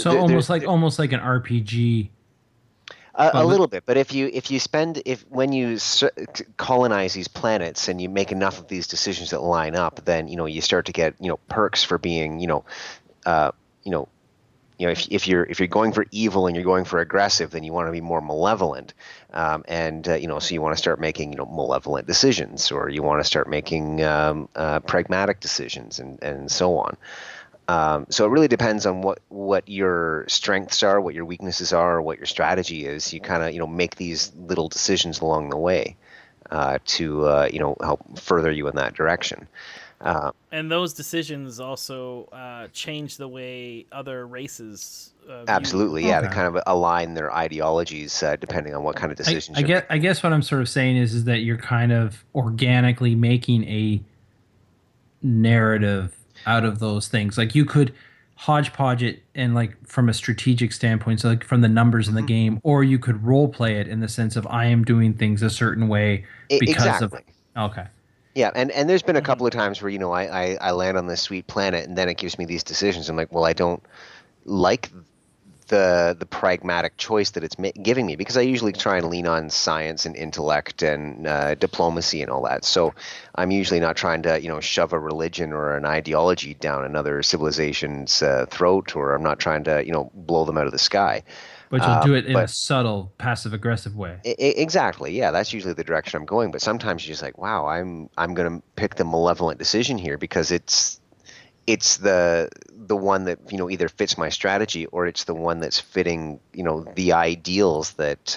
almost like an RPG. A little bit, but when you colonize these planets and you make enough of these decisions that line up, then you start to get perks for being if you're going for evil and you're going for aggressive, then you want to be more malevolent, so you want to start making malevolent decisions, or you want to start making pragmatic decisions, and so on. So it really depends on what your strengths are, what your weaknesses are, what your strategy is. You kind of make these little decisions along the way to help further you in that direction. And those decisions also change the way other races. Absolutely, yeah. They kind of align their ideologies depending on what kind of decisions. I guess what I'm sort of saying is that you're kind of organically making a narrative out of those things. Like you could hodgepodge it and like from a strategic standpoint, so like from the numbers in the game, or you could role play it in the sense of I am doing things a certain way because of. Okay. Yeah, and there's been a couple of times where I land on this sweet planet and then it gives me these decisions. I'm like, well, I don't like the pragmatic choice that it's giving me, because I usually try and lean on science and intellect and diplomacy and all that. So I'm usually not trying to shove a religion or an ideology down another civilization's throat, or I'm not trying to blow them out of the sky. But you'll do it in a subtle, passive-aggressive way. Exactly. Yeah, that's usually the direction I'm going. But sometimes you're just like, wow, I'm going to pick the malevolent decision here because it's the one that either fits my strategy, or it's the one that's fitting the ideals that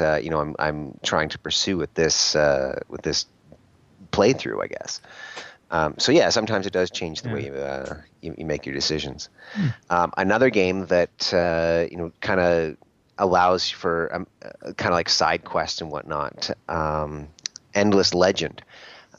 I'm trying to pursue with this playthrough, I guess. So yeah, sometimes it does change the way you make your decisions. Another game that kind of allows for kind of like side quests and whatnot. Endless Legend.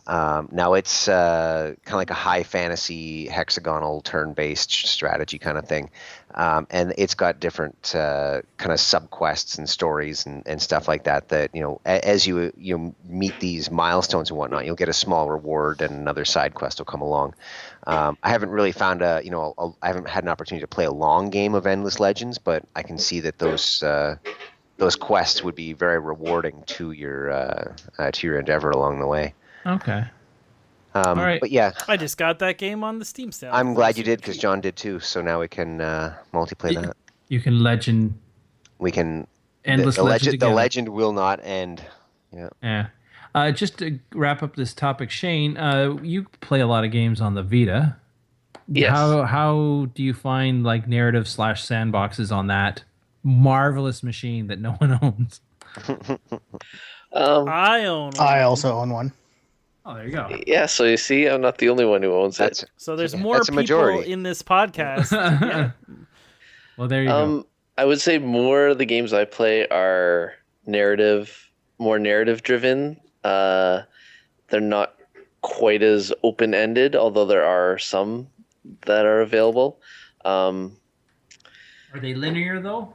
Now it's kind of like a high fantasy hexagonal turn-based strategy kind of thing, and it's got different kind of subquests and stories and stuff like that. That as you meet these milestones and whatnot, you'll get a small reward and another side quest will come along. I haven't really found I haven't had an opportunity to play a long game of Endless Legends, but I can see that those quests would be very rewarding to your endeavor along the way. Okay. All right. But yeah, I just got that game on the Steam sale. I'm glad you did, because John did too. So now we can multiplayer that. You can legend. We can. Endless Legend. The legend will not end. Yeah. Yeah. Just to wrap up this topic, Shane, you play a lot of games on the Vita. Yes. How do you find like narrative / sandboxes on that marvelous machine that no one owns? I own one. I also own one. Oh, there you go. Yeah, so you see, I'm not the only one who owns it. So there's more people in this podcast. Yeah. Well, there you go. I would say more of the games I play are more narrative driven. They're not quite as open-ended, although there are some that are available. Are they linear though?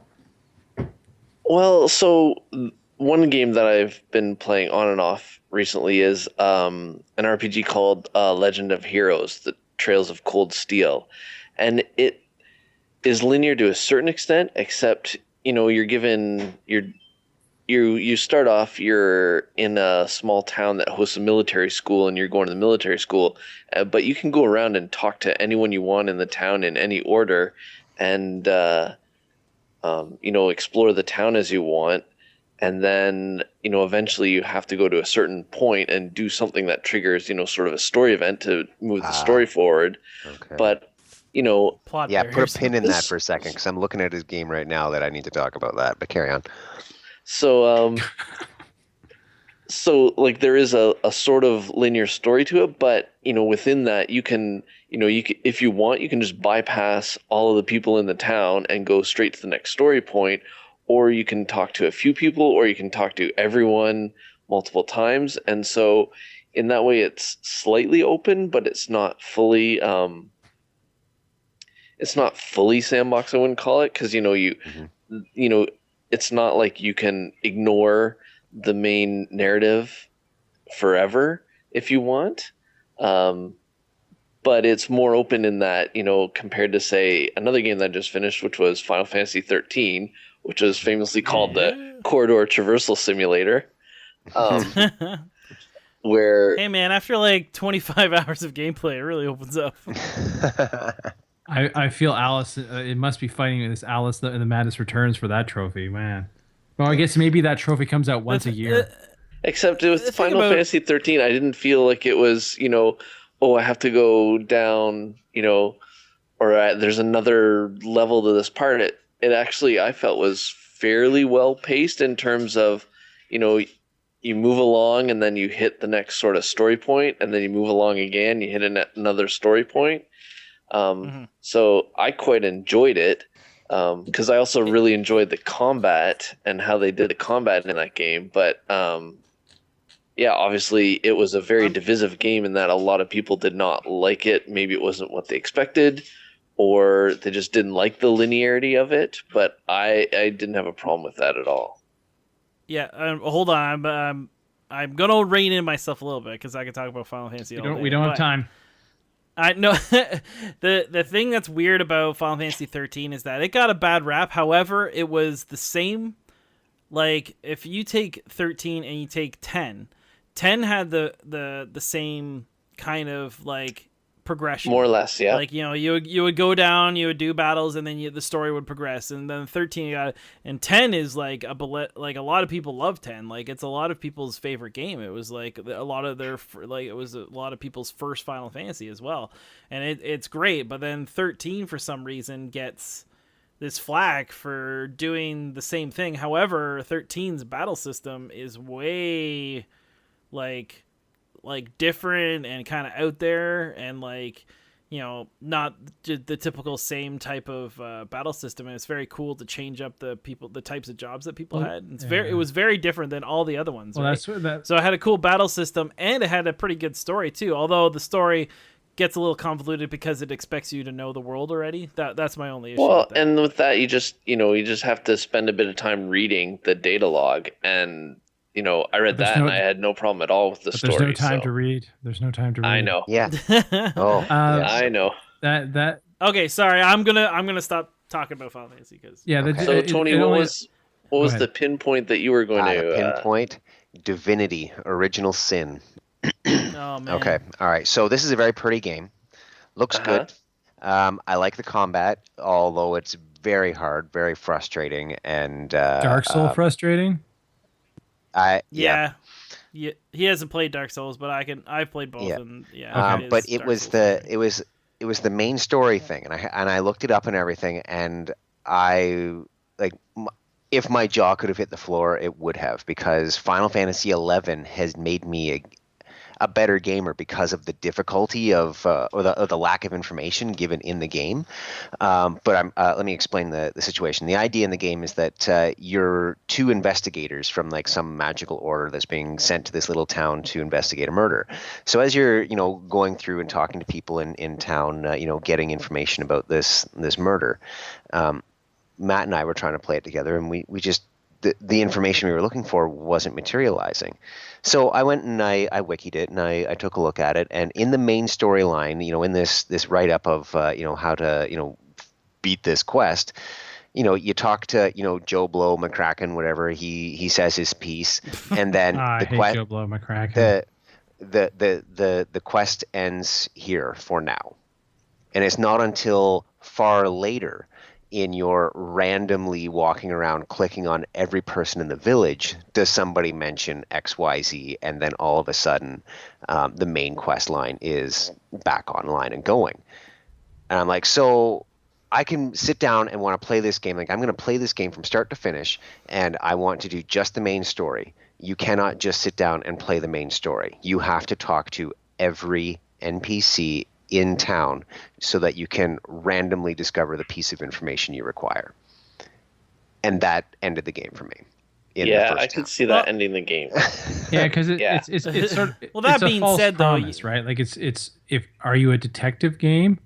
Well, so one game that I've been playing on and off recently is an RPG called Legend of Heroes: The Trails of Cold Steel, and it is linear to a certain extent, except you're given you start off, you're in a small town that hosts a military school, and you're going to the military school, but you can go around and talk to anyone you want in the town in any order, and explore the town as you want. And then, eventually you have to go to a certain point and do something that triggers, sort of a story event to move the story forward. Okay. But, Plot yeah, barriers. put a pin in that for a second, because I'm looking at his game right now that I need to talk about that. But carry on. So, like there is a sort of linear story to it, but, within that you can, if you want, you can just bypass all of the people in the town and go straight to the next story point. Or you can talk to a few people, or you can talk to everyone multiple times. And so in that way, it's slightly open, but it's not fully sandbox, I wouldn't call it. Because, it's not like you can ignore the main narrative forever if you want. But it's more open in that, compared to, say, another game that I just finished, which was Final Fantasy 13, which is famously called the Corridor Traversal Simulator. Where... Hey, man, after like 25 hours of gameplay, it really opens up. I feel Alice. It must be fighting this Alice the Maddest Returns for that trophy, man. Well, I guess maybe that trophy comes out once a year. Except with The thing Final about- Fantasy 13, I didn't feel like it was, oh, I have to go down, or there's another level to this part. It actually, I felt, was fairly well paced in terms of, you move along and then you hit the next sort of story point, and then you move along again, you hit another story point. So I quite enjoyed it, because I also really enjoyed the combat and how they did the combat in that game. But yeah, obviously it was a very divisive game in that a lot of people did not like it. Maybe it wasn't what they expected, or they just didn't like the linearity of it. But I didn't have a problem with that at all. Yeah, hold on. I'm gonna rein in myself a little bit because I could talk about Final Fantasy. We don't have time. I know the thing that's weird about Final Fantasy 13 is that it got a bad rap. However, it was the same. Like if you take 13 and you take 10 had the same kind of like progression, More or less, yeah. Like you would go down, you would do battles, and then the story would progress. And then 13 you got, and 10 is like a lot of people love 10. Like it's a lot of people's favorite game. It was like a lot of it was a lot of people's first Final Fantasy as well, and it's great. But then 13 for some reason gets this flack for doing the same thing. However, 13's battle system is way like different and kind of out there, and like not the typical same type of battle system. And it's very cool to change up the types of jobs that people had. It was very different than all the other ones. Well, right? So it had a cool battle system, and it had a pretty good story too, although the story gets a little convoluted because it expects you to know the world already. That's my only issue. Well, with that. and with that, you just have to spend a bit of time reading the data log, and I read that and I had no problem at all with the story. There's no time to read. There's no time to read. I know. Yeah. Oh, yes. I know. That. Okay, sorry. I'm gonna stop talking about Final Fantasy because So Tony, what was the pinpoint that you were going to pinpoint? Divinity: Original Sin. Oh man. Okay. All right. So this is a very pretty game. Looks good. I like the combat, although it's very hard, very frustrating, and Dark Soul frustrating. Yeah. He hasn't played Dark Souls, but I've played both. Yeah. And but it was the main story thing, and I looked it up and everything, and if my jaw could have hit the floor, it would have, because Final Fantasy 11 has made me a better gamer because of the difficulty of or the lack of information given in the game. But let me explain the situation. The idea in the game is that you're two investigators from like some magical order that's being sent to this little town to investigate a murder. So as you're going through and talking to people in town, getting information about this murder, Matt and I were trying to play it together, and we just the information we were looking for wasn't materializing. So I went and I wikied it, and I took a look at it. And in the main storyline, in this write-up of how to beat this quest, you talk to Joe Blow McCracken, whatever, he says his piece, and then Joe Blow McCracken. The quest ends here for now, and it's not until far later, in your randomly walking around clicking on every person in the village, does somebody mention XYZ, and then all of a sudden the main quest line is back online and going. And I'm like, so I can sit down and want to play this game. Like, I'm going to play this game from start to finish, and I want to do just the main story. You cannot just sit down and play the main story. You have to talk to every NPC in town so that you can randomly discover the piece of information you require. And that ended the game for me. I could see that ending the game. Yeah, because it's sort of well, that being said, promise, right? Like it's are you a detective game?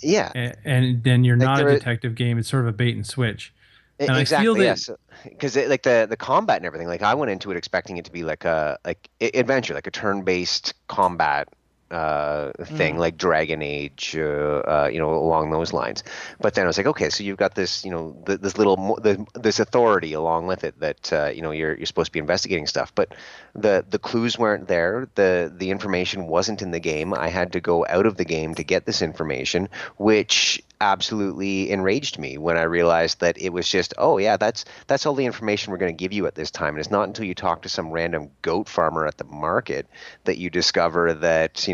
Yeah, and then you're not a detective game. It's sort of a bait and switch. And exactly. I feel that, yes, because like the combat and everything. Like I went into it expecting it to be like a adventure, like a turn-based combat thing, like Dragon Age, along those lines. But then I was like, okay, so you've got this, this authority along with it that you're supposed to be investigating stuff. But the clues weren't there. The information wasn't in the game. I had to go out of the game to get this information, which absolutely enraged me when I realized that it was just, oh yeah, that's all the information we're going to give you at this time. And it's not until you talk to some random goat farmer at the market that you discover that,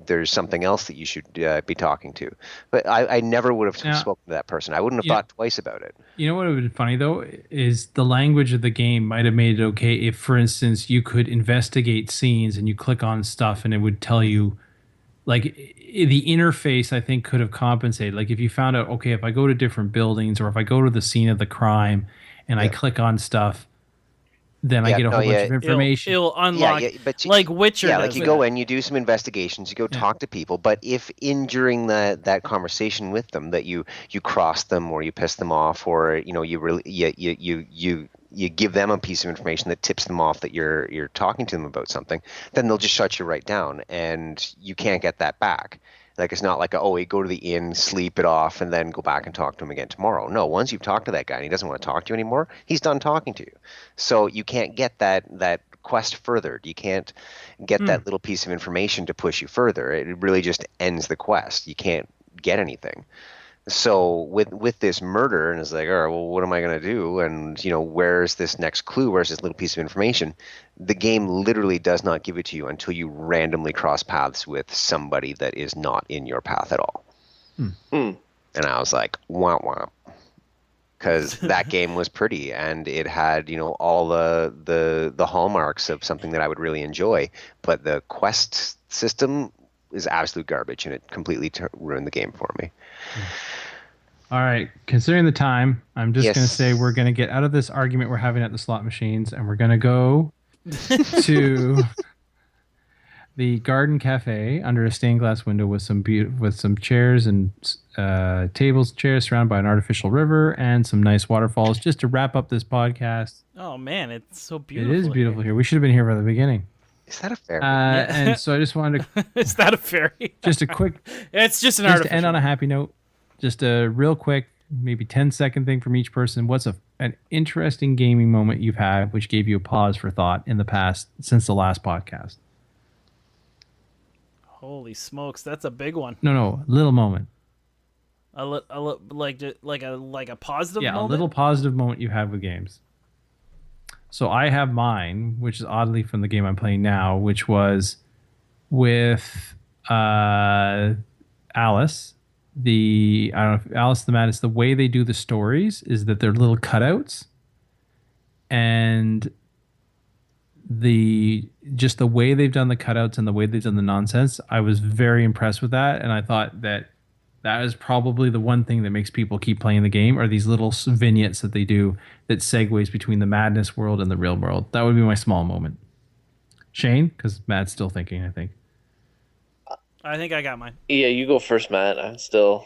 there's something else that you should be talking to. But I never would have spoken to that person. I wouldn't have thought twice about it. You know what would have been funny though is the language of the game might have made it okay if, for instance, you could investigate scenes and you click on stuff and it would tell you, like, the interface I think could have compensated. Like if you found out, okay, if I go to different buildings or if I go to the scene of the crime and I click on stuff, then I get a whole bunch of information. It'll unlock, like Witcher. Yeah, like you go in, you do some investigations, you go talk to people, but if during that conversation with them that you cross them or you piss them off, or you give them a piece of information that tips them off that you're talking to them about something, then they'll just shut you right down, and you can't get that back. Like it's not like you go to the inn, sleep it off, and then go back and talk to him again tomorrow. No, once you've talked to that guy and he doesn't want to talk to you anymore, he's done talking to you. So you can't get that quest furthered. You can't get that little piece of information to push you further. It really just ends the quest. You can't get anything. So with this murder, and it's like, all right, well, what am I going to do? And, where's this next clue? Where's this little piece of information? The game literally does not give it to you until you randomly cross paths with somebody that is not in your path at all. And I was like, wah, wah. Because that game was pretty, and it had, all the hallmarks of something that I would really enjoy. But the quest system is absolute garbage, and it completely ruined the game for me. All right, considering the time, I'm just going to say we're going to get out of this argument we're having at the slot machines, and we're going to go to the Garden Cafe under a stained glass window with some chairs and tables, chairs surrounded by an artificial river and some nice waterfalls, just to wrap up this podcast. Oh man, it's so beautiful. It is beautiful here. We should have been here from the beginning. Is that a fairy? And so I just wanted to... Is that a fairy? Just a quick... It's just an just artificial. to end on a happy note, just a real quick, maybe 10-second thing from each person. What's an interesting gaming moment you've had which gave you a pause for thought in the past since the last podcast? Holy smokes, that's a big one. No, little moment. Like a positive moment? Yeah, a little positive moment you had with games. So I have mine, which is oddly from the game I'm playing now, which was with Alice. Alice the Madness. The way they do the stories is that they're little cutouts, and the way they've done the cutouts and the way they've done the nonsense, I was very impressed with that, and I thought that is probably the one thing that makes people keep playing the game, are these little vignettes that they do that segues between the madness world and the real world. That would be my small moment. Shane, because Matt's still thinking, I think. I think I got mine. Yeah, you go first, Matt. I'm still...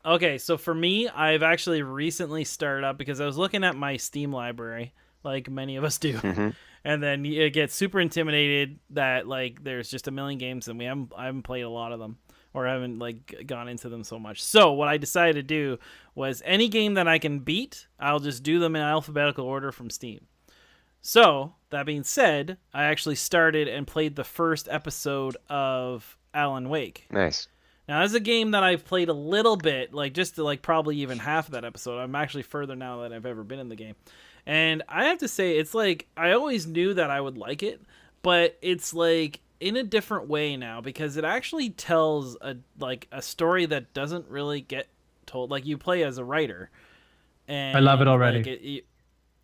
Okay, so for me, I've actually recently started up because I was looking at my Steam library, like many of us do. Mm-hmm. And then you get super intimidated that like there's just a million games and I haven't played a lot of them, or haven't like gone into them so much. So what I decided to do was any game that I can beat, I'll just do them in alphabetical order from Steam. So that being said, I actually started and played the first episode of Alan Wake. Nice. Now, as a game that I've played a little bit, like just to like probably even half of that episode, I'm actually further now than I've ever been in the game. And I have to say, it's like, I always knew that I would like it, but it's like in a different way now, because it actually tells a story that doesn't really get told. Like, you play as a writer. And I love it already.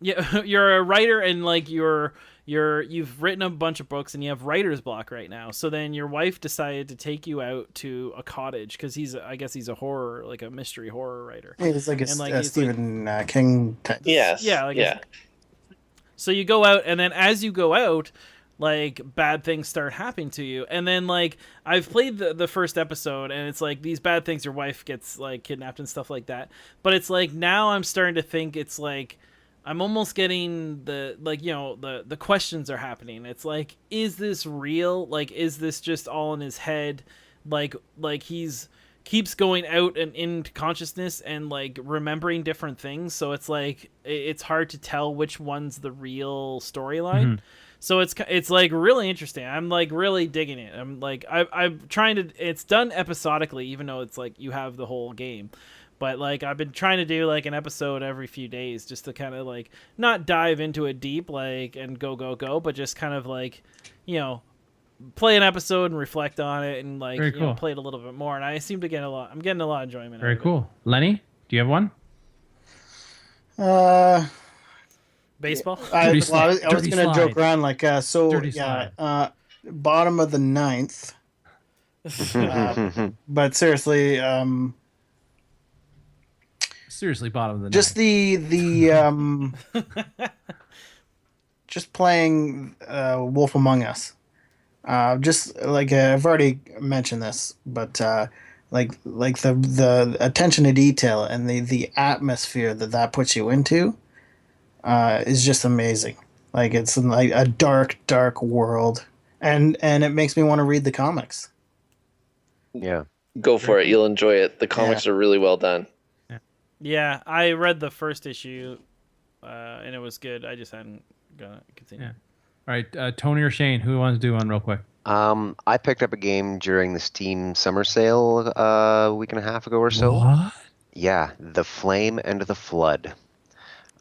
Like you're a writer, and like you've written a bunch of books and you have writer's block right now. So then your wife decided to take you out to a cottage because I guess he's a horror, like a mystery horror writer. Yeah, he's like a Stephen King type. Yes. Yeah. Yeah. So you go out, and then as you go out, like bad things start happening to you. And then like I've played the first episode, and it's like these bad things, your wife gets like kidnapped and stuff like that. But it's like now I'm starting to think it's like I'm almost getting the questions are happening. It's like, is this real? Like, is this just all in his head? Like he's keeps going out and into consciousness and like remembering different things. So it's like, it's hard to tell which one's the real storyline. Mm-hmm. So it's like really interesting. I'm like really digging it. I'm trying to. It's done episodically, even though it's like you have the whole game. But like I've been trying to do like an episode every few days, just to kind of like not dive into it deep, like and go, but just kind of like, play an episode and reflect on it and like play it a little bit more. And I seem to get I'm getting a lot of enjoyment. Very cool. Lenny, do you have one? Baseball. I was going Dirty to joke slide. around like Dirty bottom of the ninth. But seriously, Seriously, bottom of the just ninth. just playing Wolf Among Us. Just like I've already mentioned this, but like the attention to detail and the atmosphere that puts you into is just amazing. Like it's like a dark world, and it makes me want to read the comics. Yeah. Go for it. You'll enjoy it. The comics are really well done. Yeah, I read the first issue, and it was good. I just hadn't gonna continue. Yeah. All right, Tony or Shane, who wants to do one real quick? I picked up a game during the Steam summer sale a week and a half ago or so. What? Yeah, The Flame and the Flood.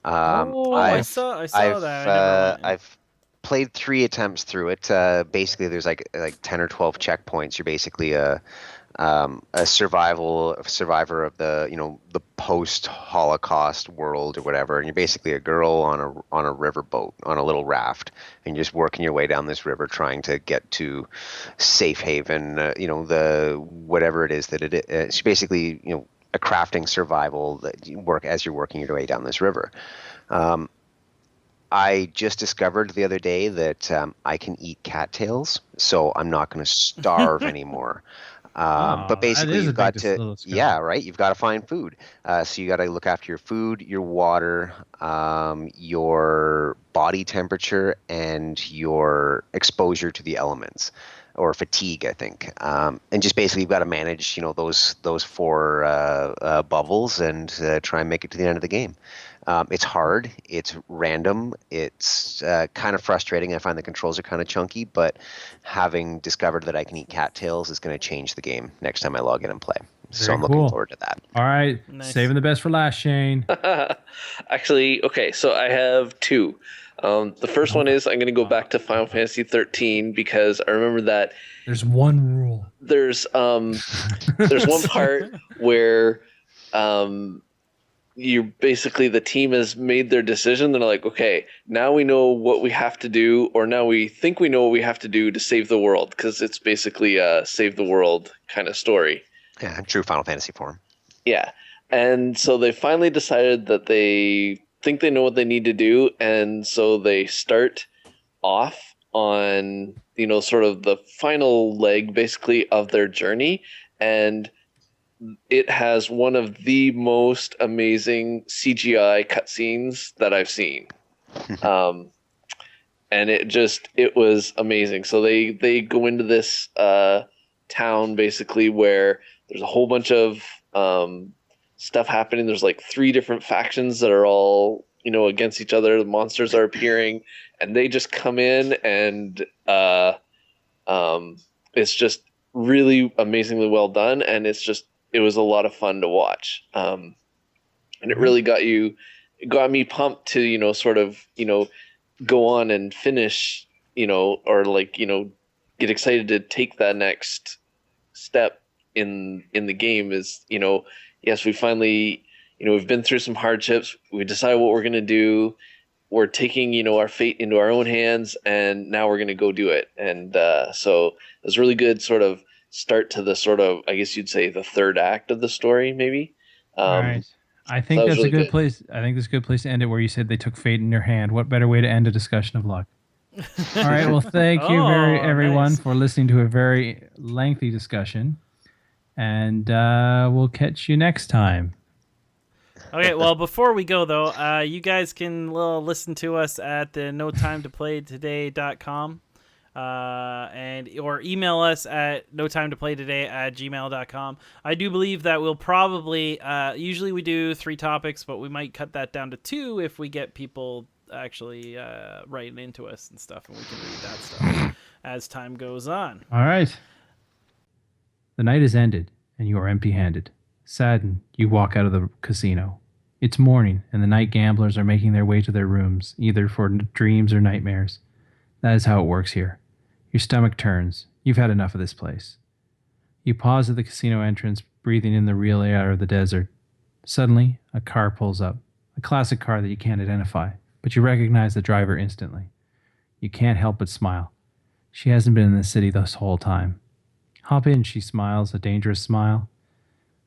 I saw that. I've played 3 attempts through it. Basically, there's like 10 or 12 checkpoints. You're basically a survivor of the post-Holocaust world or whatever, and you're basically a girl on a river boat on a little raft, and you're just working your way down this river trying to get to safe haven. The whatever it is that it's basically a crafting survival that you work as you're working your way down this river. I just discovered the other day that I can eat cattails, so I'm not going to starve anymore. But basically, you've got to, right? You've got to find food. So you got to look after your food, your water, your body temperature, and your exposure to the elements, or fatigue, I think. And just basically, you've got to manage, those 4 bubbles and try and make it to the end of the game. It's hard. It's random. It's kind of frustrating. I find the controls are kind of chunky, but having discovered that I can eat cattails is going to change the game next time I log in and play. So I'm looking forward to that. All right. Nice. Saving the best for last, Shane. Actually, okay, so I have 2. The first one is I'm going to go back to Final Fantasy 13 because I remember that There's one rule. there's one part where you basically, the team has made their decision. They're like, okay, now we know what we have to do, or now we think we know what we have to do to save the world, because it's basically a save the world kind of story. Yeah, true Final Fantasy form. Yeah. And so they finally decided that they think they know what they need to do, and so they start off on, sort of the final leg, basically, of their journey, and it has one of the most amazing CGI cutscenes that I've seen. And it was amazing. So they go into this town, basically, where there's a whole bunch of stuff happening. There's like 3 different factions that are all, against each other. The monsters are appearing, and they just come in, and it's just really amazingly well done, and it was a lot of fun to watch. And it really got me pumped to, sort of, go on and finish, or like, get excited to take that next step in the game. Is, yes, we finally, we've been through some hardships. We decided what we're going to do. We're taking, our fate into our own hands, and now we're going to go do it. And so it was really good sort of start to the sort of, I guess you'd say, the third act of the story, maybe. All right. I think that was that's really a good good. place. I think that's a good place to end it, where you said they took fate in their hand. What better way to end a discussion of luck? All right. Well, thank you everyone nice. for listening to a very lengthy discussion, and we'll catch you next time. Okay, well, before we go, though, you guys can listen to us at the notimetoplaytoday.com. Or email us at notimetoplaytoday@gmail.com. I do believe that we'll probably usually we do 3 topics, but we might cut that down to 2 if we get people actually writing into us and stuff, and we can read that stuff as time goes on. All right. The night is ended, and you are empty-handed. Saddened, you walk out of the casino. It's morning, and the night gamblers are making their way to their rooms, either for dreams or nightmares. That is how it works here. Your stomach turns. You've had enough of this place. You pause at the casino entrance, breathing in the real air of the desert. Suddenly, a car pulls up. A classic car that you can't identify, but you recognize the driver instantly. You can't help but smile. She hasn't been in the city this whole time. Hop in, she smiles, a dangerous smile.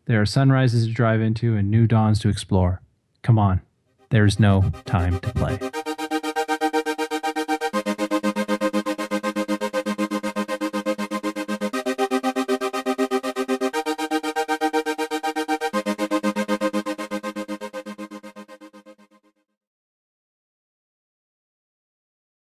There are sunrises to drive into and new dawns to explore. Come on, there is no time to play.